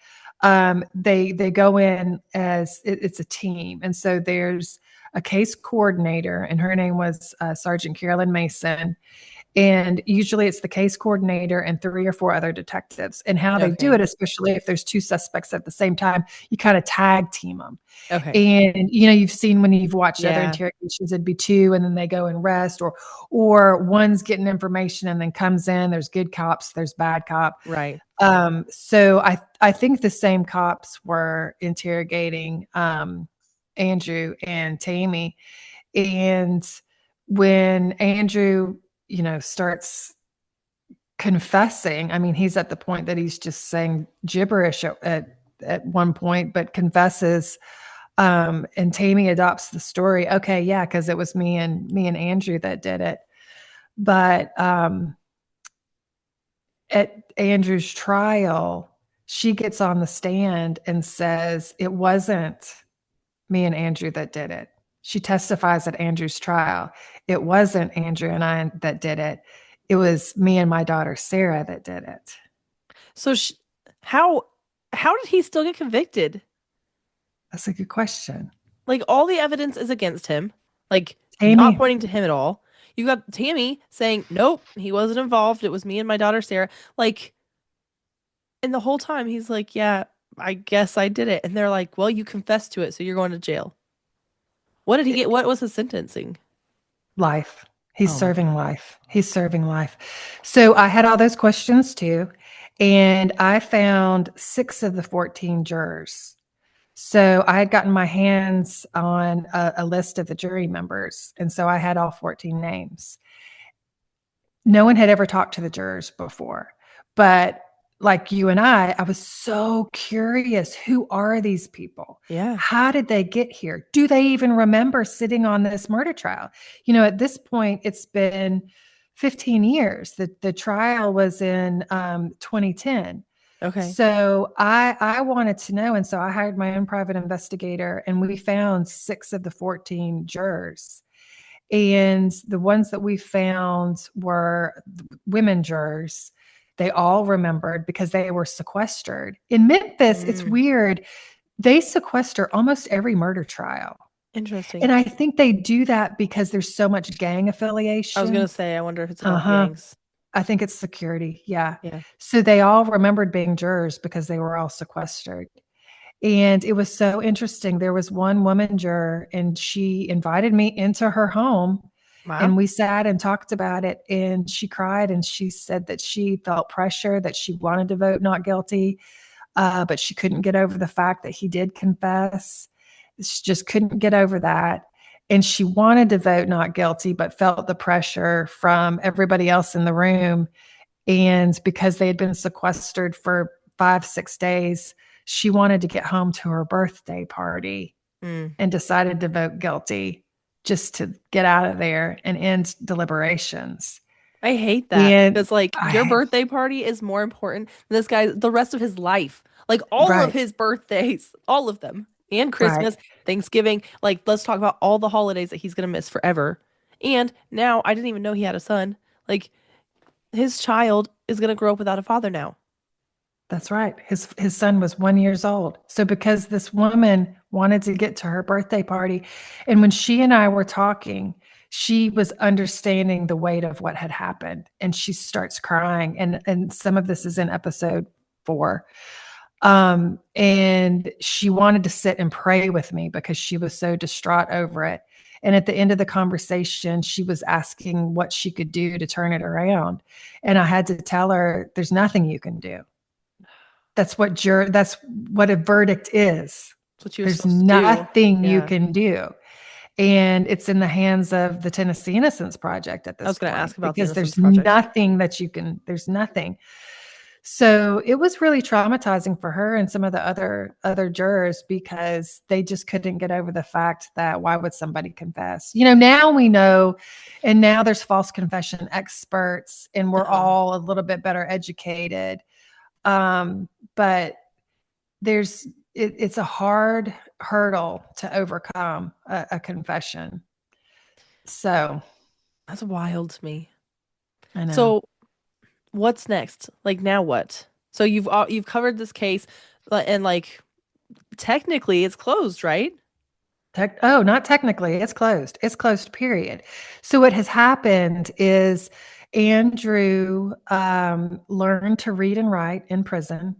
They go in as it's a team, and so there's a case coordinator, and her name was Sergeant Carolyn Mason, and usually it's the case coordinator and 3 or 4 other detectives. And how they do Okay. it, especially if there's 2 suspects at the same time, you kind of tag team them. Okay. And you've seen when you've watched other Yeah. interrogations, it'd be two and then they go and rest, or one's getting information and then comes in. There's good cops, there's bad cop. Right. So I think the same cops were interrogating Andrew and Tammy. And when Andrew, starts confessing, I mean, he's at the point that he's just saying gibberish at one point, but confesses. And Tammy adopts the story. Okay, yeah, because it was me and Andrew that did it. But at Andrew's trial, she gets on the stand and says it wasn't me and Andrew that did it. She testifies at Andrew's trial. It wasn't Andrew and I that did it. It was me and my daughter Sarah that did it. So how how did he still get convicted? That's a good question. Like all the evidence is against him, like not Amy, pointing to him at all. You got Tammy saying, "Nope, he wasn't involved. It was me and my daughter Sarah." Like, and the whole time he's like, "Yeah, I guess I did it." And they're like, "Well, you confessed to it, so you're going to jail." What did he get? What was his sentencing? life. He's Oh my serving God. life. He's serving life. So I had all those questions too. And I found 6 of the 14 jurors. So I had gotten my hands on a list of the jury members. And so I had all 14 names. No one had ever talked to the jurors before. But like you and I was so curious. Who are these people? Yeah. How did they get here? Do they even remember sitting on this murder trial? At this point, it's been 15 years. The trial was in 2010. Okay. So I wanted to know. And so I hired my own private investigator, and we found 6 of the 14 jurors. And the ones that we found were women jurors. They all remembered because they were sequestered. In Memphis, it's Mm, weird. They sequester almost every murder trial. interesting. And I think they do that because there's so much gang I was gonna affiliation. say, I wonder if it's Uh about huh. gangs. I think it's security. Yeah. Yeah. So they all remembered being jurors because they were all sequestered. And it was so interesting. There was one woman juror, and she invited me into her home. Wow. And we sat and talked about it, and she cried and she said that she felt pressure, that she wanted to vote not guilty, but she couldn't get over the fact that he did confess. She just couldn't get over that. And she wanted to vote not guilty, but felt the pressure from everybody else in the room. And because they had been sequestered for 5, 6 days, she wanted to get home to her birthday party Mm. and decided to vote guilty just to get out of there and end deliberations. I hate that And because like your I, birthday party is more important than this guy, the rest of his life. Like all of right, his birthdays, all of them, and right. Christmas, Thanksgiving. Like let's talk about all the holidays that he's gonna miss forever. And now I didn't even know he had a son. Like his child is gonna grow up without a father now. That's right. His son was 1 years old. So because this woman wanted to get to her birthday party, and when she and I were talking, she was understanding the weight of what had happened, and she starts crying. And some of this is in episode 4. And she wanted to sit and pray with me because she was so distraught over it. And at the end of the conversation, she was asking what she could do to turn it around. And I had to tell her, there's nothing you can do. That's what a verdict is. That's what you were There's supposed to do. nothing you Yeah. can do. And it's in the hands of the Tennessee Innocence Project at I this was gonna point ask about the because Innocence there's Project. nothing that you can, there's nothing. So it was really traumatizing for her and some of the other jurors because they just couldn't get over the fact that why would somebody confess? Now we know, and now there's false confession experts, and we're Uh-huh. all a little bit better educated. But it's a hard hurdle to overcome a confession. So That's wild to me. I know. So what's next? Like now what? So you've covered this case, and like technically it's closed, right? Not technically. It's closed. It's closed, period. So what has happened is Andrew learned to read and write in prison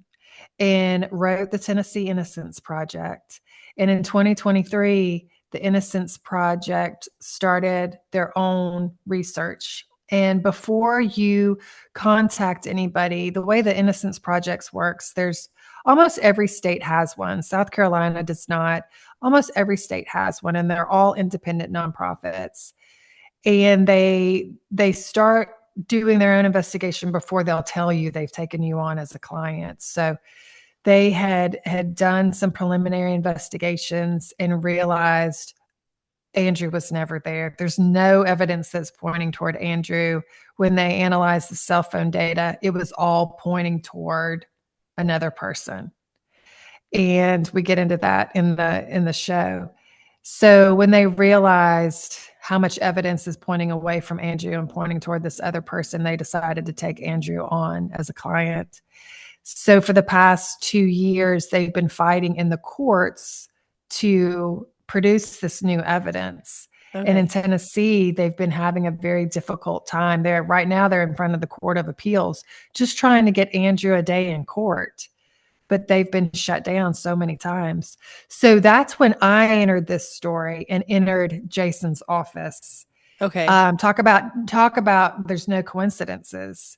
and wrote the Tennessee Innocence Project. And in 2023, the Innocence Project started their own research. And before you contact anybody, the way the Innocence Projects works, there's almost every state has one. South Carolina does not. Almost every state has one, and they're all independent nonprofits. And they start doing their own investigation before they'll tell you they've taken you on as a client. So they had done some preliminary investigations and realized Andrew was never there. There's no evidence that's pointing toward Andrew. When they analyzed the cell phone data, it was all pointing toward another person. And we get into that in the show. So when they realized how much evidence is pointing away from Andrew and pointing toward this other person, they decided to take Andrew on as a client. So for the past 2 years, they've been fighting in the courts to produce this new evidence. And in Okay. Tennessee, they've been having a very difficult time. They're in front of the Court of Appeals, just trying to get Andrew a day in court. But they've been shut down so many times. So that's when I entered this story and entered Jason's office. Okay. Talk about there's no coincidences.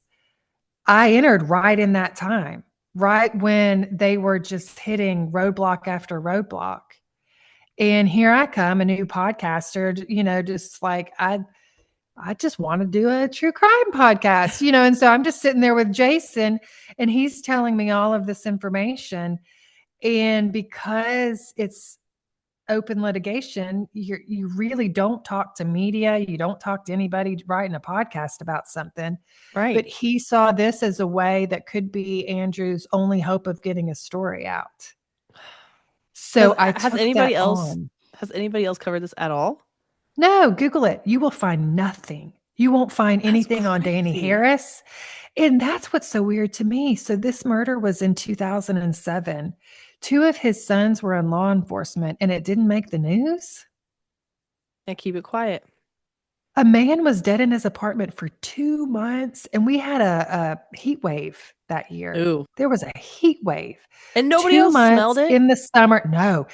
I entered right in that time, right when they were just hitting roadblock after roadblock. And here I come, a new podcaster, just like I just want to do a true crime podcast, and so I'm just sitting there with Jason and he's telling me all of this information. And because it's open litigation, you really don't talk to media, you don't talk to anybody writing a podcast about something. Right. But he saw this as a way that could be Andrew's only hope of getting his story out. Has So I has took that anybody else on. has anybody else covered this at all? No, Google it. You will find nothing. You won't find That's anything on Danny crazy. Harris. And that's what's so weird to me. So this murder was in 2007. Two of his sons were in law enforcement and it didn't make the news. And keep it quiet. A man was dead in his apartment for 2 months, and we had a heat wave that year. Ooh. There was a heat wave. And nobody two else smelled months it? in the summer. No,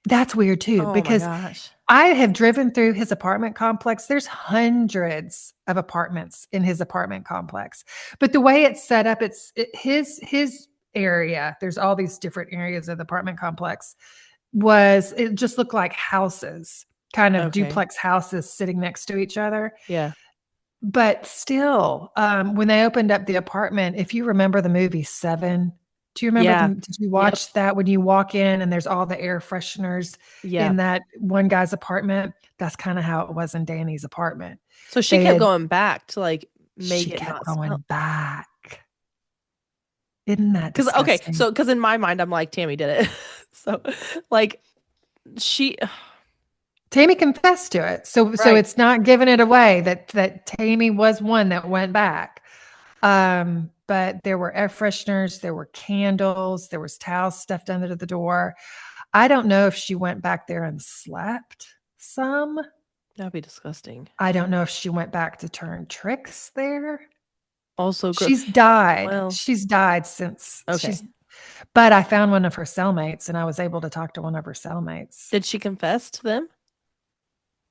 that's weird too, Oh my because gosh. I have driven through his apartment complex. There's hundreds of apartments in his apartment complex, but the way it's set up, his area. There's all these different areas of the apartment complex. It just looked like houses, kind of Okay. duplex houses sitting next to each other. Yeah. But still, when they opened up the apartment, if you remember the movie Seven, do you remember Yeah. them? Did you Yep. watch that when you walk in and there's all the air fresheners Yeah. in that one guy's apartment? That's kind of how it was in Danny's apartment. So she They kept had, going back to like make she it kept not smell. going back. Isn't that Because okay, disgusting? so because in my mind I'm like Tammy did it. So like she Tammy confessed to it. So right. it's not giving it away that Tammy was one that went back. But there were air fresheners, there were candles, there was towels stuffed under the door. I don't know if she went back there and slept some. That'd be disgusting. I don't know if she went back to turn tricks there. Also gross. She's died. Well, She's died since okay. but I found one of her cellmates and I was able to talk to one of her cellmates. Did she confess to them?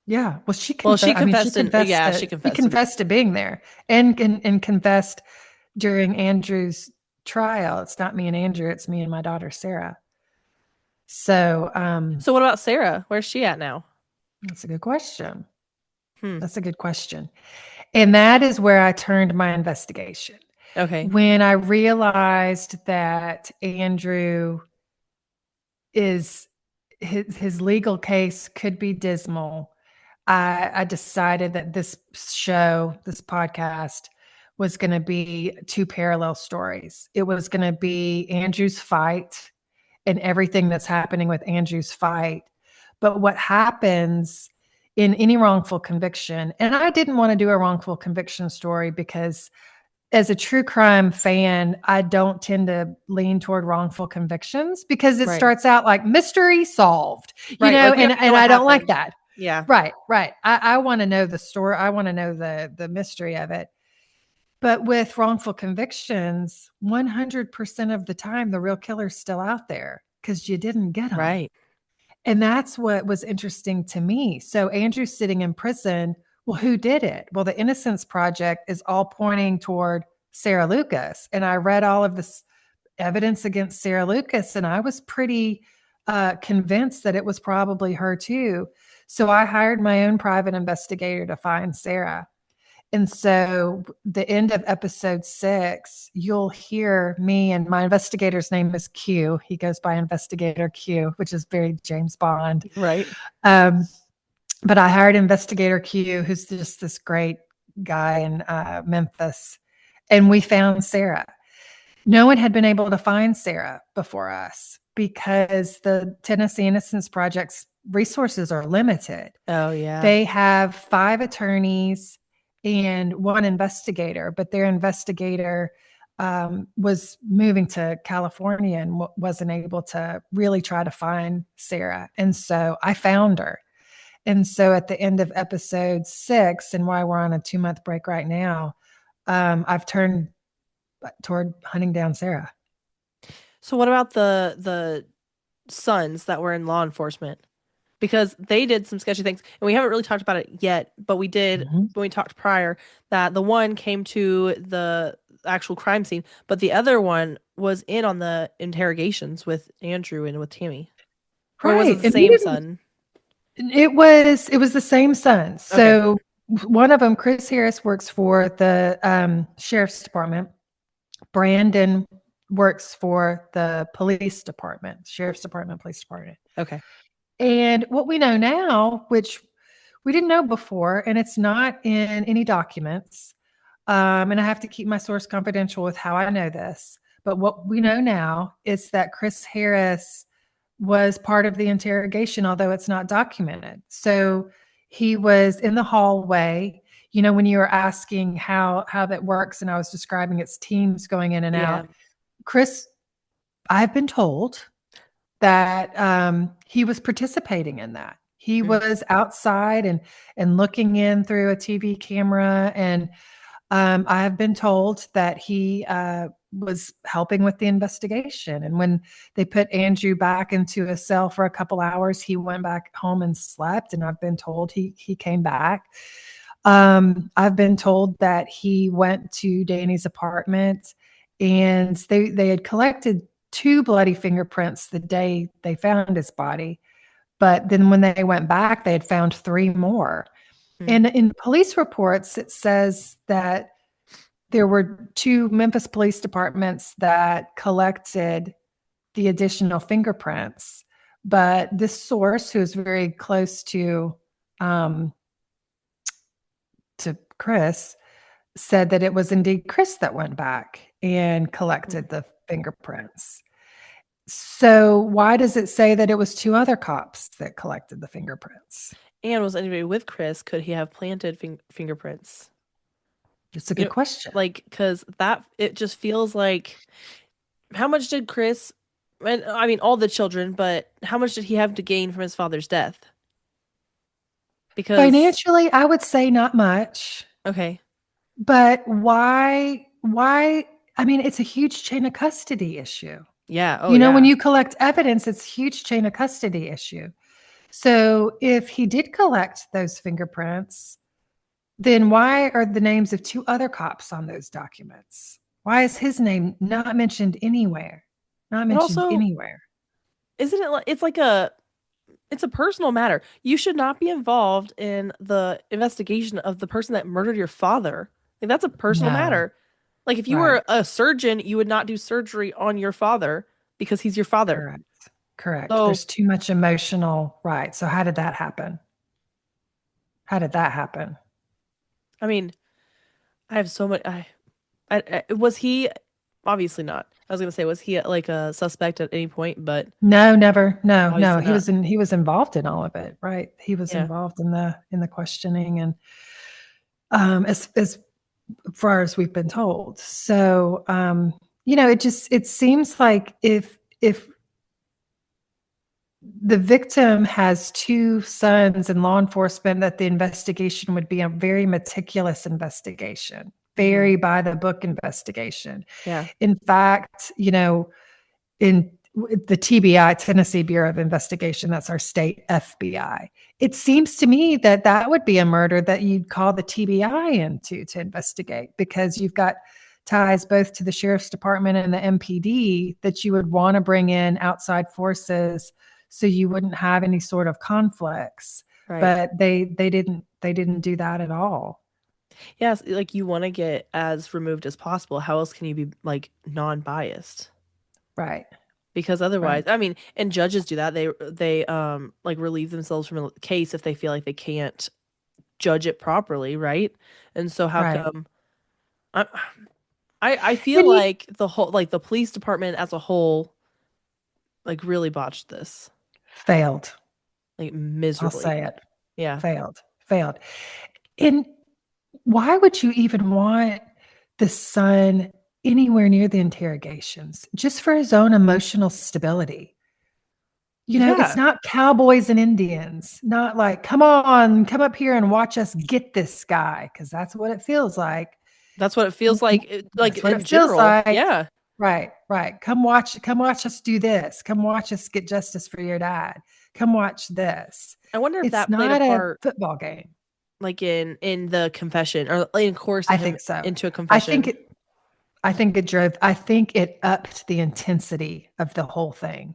Yeah. Well, Well, she she confessed in confessed yeah, to she confessed to be being there and confessed during Andrew's trial. It's not me and Andrew, it's me and my daughter Sarah. So, So what about Sarah? Where's she at now? that's a good question. Hmm. That's a good question. And that is where I turned my investigation. Okay. When I realized that Andrew is his legal case could be dismal, I decided that this show, this podcast, was going to be two parallel stories. It was going to be Andrew's fight and everything that's happening with Andrew's fight. But what happens in any wrongful conviction, and I didn't want to do a wrongful conviction story because as a true crime fan, I don't tend to lean toward wrongful convictions because it Right. starts out like mystery solved, Right. Like we already know and what I don't like happened. that. Yeah. Right, right. I want to know the story. I want to know the mystery of it. But with wrongful convictions, 100% of the time, the real killer's still out there because you didn't get them. Right. And that's what was interesting to me. So Andrew's sitting in prison. Well, who did it? Well, the Innocence Project is all pointing toward Sarah Lucas. And I read all of this evidence against Sarah Lucas, and I was pretty convinced that it was probably her too. So I hired my own private investigator to find Sarah. And so the end of episode 6, you'll hear me, and my investigator's name is Q. He goes by Investigator Q, which is very James Bond. Right. Um, but I hired Investigator Q, who's just this great guy in Memphis, and we found Sarah. No one had been able to find Sarah before us because the Tennessee Innocence Project's resources are limited. Oh yeah. They have 5 attorneys and 1 investigator, but their investigator was moving to California and wasn't able to really try to find Sarah. And so I found her. And so at the end of episode 6, and why we're on a 2-month break right now, I've turned toward hunting down Sarah. So what about the sons that were in law enforcement? Because they did some sketchy things, and we haven't really talked about it yet, but we did Mhm. when we talked prior that the one came to the actual crime scene, but the other one was in on the interrogations with Andrew and with Tammy. Or was it Right. the And we same didn't son? it was the same son. Okay. So one of them, Chris Harris, works for the sheriff's department. Brandon works for the police department, sheriff's department, police department. Okay. And what we know now, which we didn't know before, and it's not in any documents, and I have to keep my source confidential with how I know this, but what we know now is that Chris Harris was part of the interrogation, although it's not documented. So he was in the hallway. When you were asking how that works, and I was describing its teams going in and Yeah. out. Chris, I've been told that he was participating in that. He Mm. was outside and looking in through a TV camera, and I have been told that he was helping with the investigation. And when they put Andrew back into a cell for a couple hours, he went back home and slept. And I've been told he came back. I've been told that he went to Danny's apartment, and they had collected 2 bloody fingerprints the day they found his body. But then when they went back, they had found 3 more. Hmm. And in police reports, it says that there were 2 Memphis police departments that collected the additional fingerprints. But this source, who is very close um, to Chris, said that it was indeed Chris that went back and Hmm. collected the fingerprints. So why does it say that it was 2 other cops that collected the fingerprints? And was anybody with Chris? Could he have planted fingerprints? It's a You good know, question. like, because that it just feels like how much did Chris, and I mean all the children, but how much did he have to gain from his father's death? Because Financially, I would say not much, okay, but why I mean, it's a huge chain of custody issue. yeah, oh You know, when yeah, you collect evidence, it's a huge chain of custody issue. So if he did collect those fingerprints, then why are the names of 2 other cops on those documents? Why is his name not mentioned anywhere? Not but mentioned also anywhere. isn't it like it's like a personal matter. You should not be involved in the investigation of the person that murdered your father. Like that's a personal No, matter. Like if you right. were a surgeon, you would not do surgery on your father because he's your father. Correct. Correct. So, There's too much emotional, right. So how did that happen? How did that happen? I mean, I have so much. Was he obviously not. I was gonna say, was he like a suspect at any point? But No, never. No, no. obviously not. He was involved in all of it, right? He was Yeah. involved in the questioning, and as far as we've been told. So it seems like if the victim has 2 sons in law enforcement, that the investigation would be a very meticulous investigation, Hmm. very by the book investigation. Yeah. In fact, in the TBI, Tennessee Bureau of Investigation, that's our state FBI. It seems to me that that would be a murder that you'd call the TBI into to investigate, because you've got ties both to the sheriff's department and the MPD that you would want to bring in outside forces so you wouldn't have any sort of conflicts. Right. But they didn't do that at all. Yes. Like you want to get as removed as possible. How else can you be like non-biased? Right. Because Right. otherwise, I mean, and judges do that. They like relieve themselves from a case if they feel like they can't judge it properly, right? And so how Right. come I I feel When you like the whole like the police department as a whole like really botched this failed, like I'll miserably. say it. Yeah. Failed. And why would you even want the son anywhere near the interrogations? Just for his own emotional stability. It's Yeah. not cowboys and Indians, not like, come on, come up here and watch us get this guy, because that's what it feels like. That's what it feels like like That's what in it feels general. like. Yeah. Right, right. Come watch us do this. Come watch us get justice for your dad. Come watch this. I wonder if It's that played a not a part football game. like in the confession or in coercing I him think so. into a I think confession. it I think it upped the intensity of the whole thing.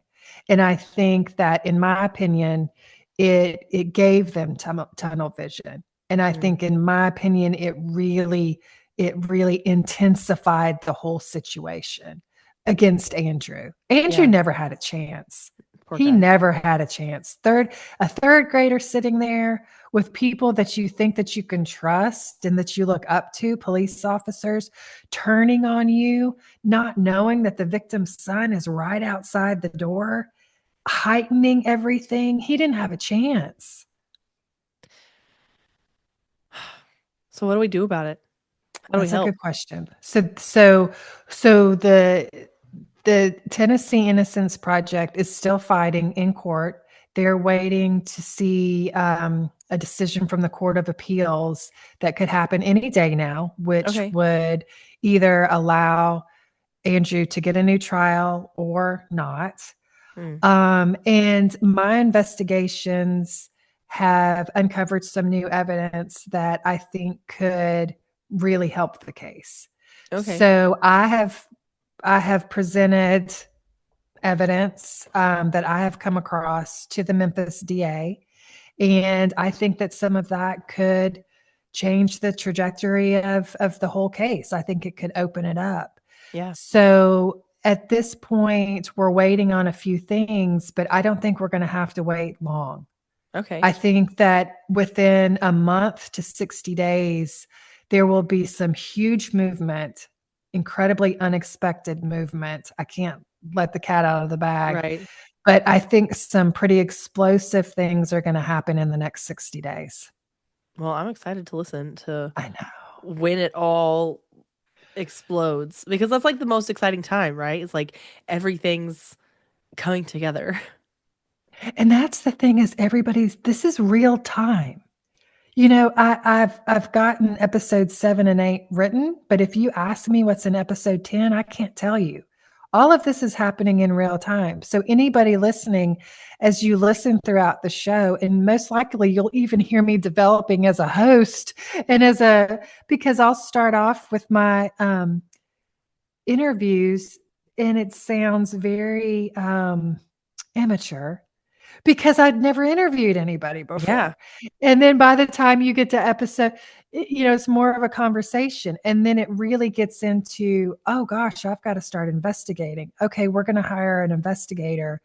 And I think that, in my opinion, it gave them tunnel vision. And I Mm, think, in my opinion, it really intensified the whole situation against Andrew. Andrew yeah. never had a chance. Poor He guy. never had a chance. A third grader sitting there with people that you think that you can trust and that you look up to, police officers, turning on you, not knowing that the victim's son is right outside the door, heightening everything. He didn't have a chance. So what do we do about it? How do we That's a help? good question. So the Tennessee Innocence Project is still fighting in court. They're waiting to see a decision from the Court of Appeals that could happen any day now, which Okay. would either allow Andrew to get a new trial or not. Mm. And my investigations have uncovered some new evidence that I think could really help the case. Okay. So I have presented evidence that I have come across to the Memphis DA, and I think that some of that could change the trajectory of the whole case. I think it could open it up. Yeah. So at this point, we're waiting on a few things, but I don't think we're going to have to wait long. Okay. I think that within a month to 60 days, there will be some huge movement, incredibly unexpected movement. I can't let the cat out of the bag, Right. but I think some pretty explosive things are going to happen in the next 60 days. Well, I'm excited to listen to I know. when it all explodes because that's like the most exciting time, right? It's like everything's coming together. And that's the thing is this is real time. I've gotten episode 7 and 8 written, but if you ask me what's in episode 10, I can't tell you. All of this is happening in real time. So anybody listening, as you listen throughout the show, and most likely you'll even hear me developing as a host and because I'll start off with my interviews and it sounds very amateur because I'd never interviewed anybody Yeah. before. And then by the time you get to episode, it's more of a conversation. And then it really gets into, oh gosh, I've got to start investigating. Okay, we're going to hire an investigator.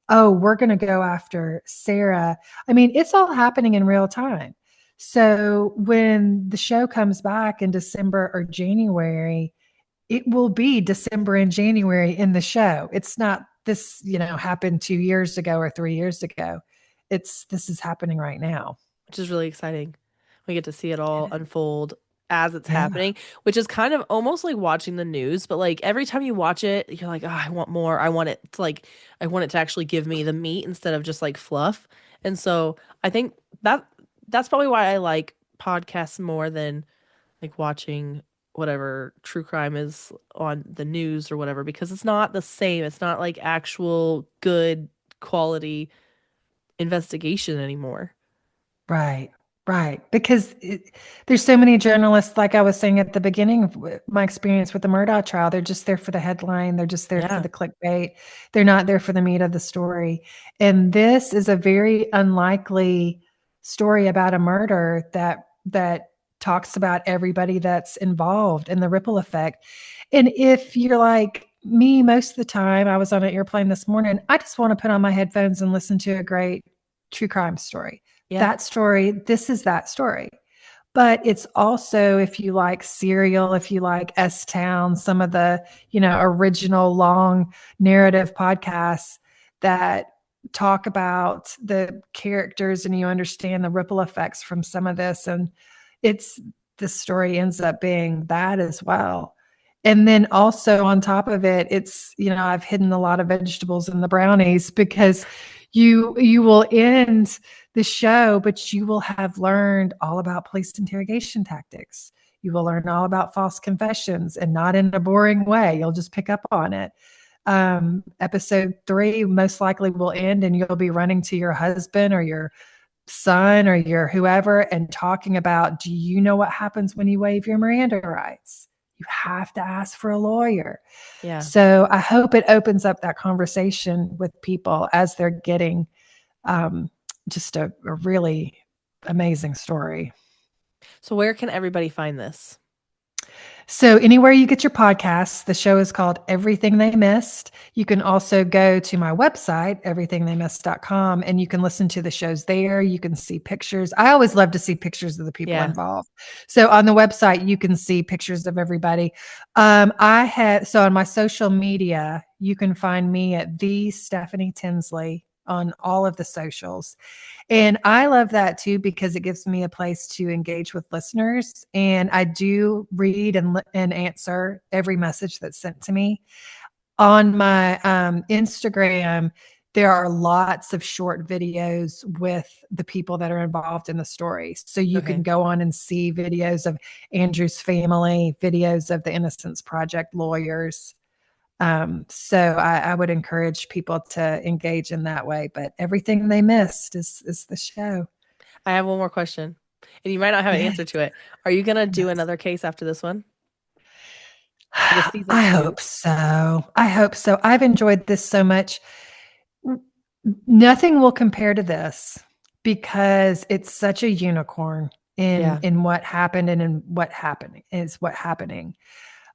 Oh, we're going to go after Sarah. I mean, it's all happening in real time. So when the show comes back in December or January, it will be December and January in the show. It's not this, happened 2 years ago or 3 years ago. This is happening right now. Which is really exciting. We get to see it all unfold as it's Yeah. happening, which is kind of almost like watching the news, but like every time you watch it, you're like, oh, I want more. I want it to actually give me the meat instead of just like fluff. And so I think that that's probably why I like podcasts more than like watching whatever true crime is on the news or whatever, because it's not the same. It's not like actual good quality investigation anymore. Right. Right. Because there's so many journalists, like I was saying at the beginning of my experience with the Murdaugh trial, they're just there for the headline. They're just there for Yeah. the clickbait. They're not there for the meat of the story. And this is a very unlikely story about a murder that talks about everybody that's involved and the ripple effect. And if you're like me, most of the time, I was on an airplane this morning, I just want to put on my headphones and listen to a great true crime story. Yeah. That story, this is that story. But it's also, if you like Serial, if you like S Town, some of the, original long narrative podcasts that talk about the characters and you understand the ripple effects from some of this. And it's this story ends up being that as well. And then also on top of it, it's, I've hidden a lot of vegetables in the brownies because you will end the show, but you will have learned all about police interrogation tactics. You will learn all about false confessions and not in a boring way. You'll just pick up on it. Episode 3 most likely will end and you'll be running to your husband or your son or your whoever and talking about, do you know what happens when you waive your Miranda rights? You have to ask for a lawyer. Yeah. So I hope it opens up that conversation with people as they're getting just a really amazing story. So where can everybody find this? So anywhere you get your podcasts, the show is called Everything They Missed. You can also go to my website, everythingtheymissed.com, and you can listen to the shows there. You can see pictures. I always love to see pictures of the people Yeah. involved. So on the website, you can see pictures of everybody. So on my social media, you can find me at the Stephanie Tinsley on all of the socials. And I love that too because it gives me a place to engage with listeners. And I do read and answer every message that's sent to me. On my Instagram, there are lots of short videos with the people that are involved in the story. So you can Okay. go on and see videos of Andrew's family, videos of the Innocence Project lawyers. So I would encourage people to engage in that way. But everything they missed is the show. I have one more question, and you might not have an Yes, answer to it. Are you gonna do yes. another case after this one? Like a season I two? hope so. I hope so. I've enjoyed this so much. Nothing will compare to this because it's such a unicorn Yeah. in what happened and in what happening.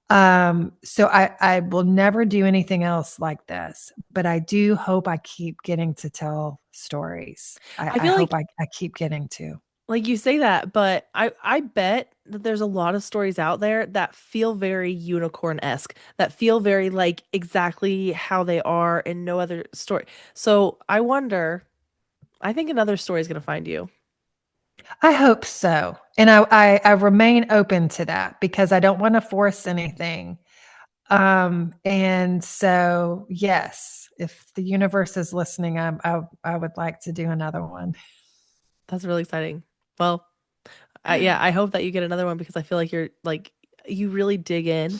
So I will never do anything else like this, but I do hope I keep getting to tell stories. I I feel hope like I keep getting to. like you say that, but I bet that there's a lot of stories out there that feel very unicorn-esque, that feel very like exactly how they are in no other story. So I wonder, I think another story is gonna find you. I hope so. And I remain open to that because I don't want to force anything. And so yes, if the universe is listening, I would like to do another one. That's really exciting. Well, yeah, I hope that you get another one because I feel like you're like you really dig in,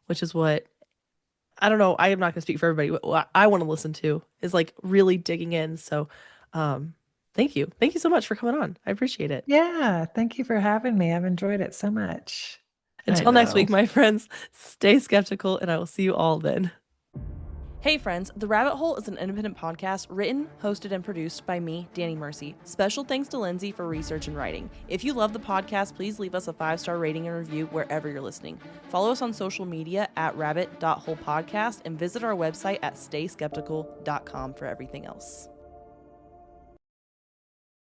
which is what I don't know. I am not gonna speak for everybody, but what I want to listen to is like really digging in. So, um, thank you. Thank you so much for coming on. I appreciate it. Yeah, thank you for having me. I've enjoyed it so much. I Until next know. week, my friends, stay skeptical, and I will see you all then. Hey friends, The Rabbit Hole is an independent podcast written, hosted, and produced by me, Danny Mercy. Special thanks to Lindsay for research and writing. If you love the podcast, please leave us a 5-star rating and review wherever you're listening. Follow us on social media at rabbit.holepodcast and visit our website at stayskeptical.com for everything else.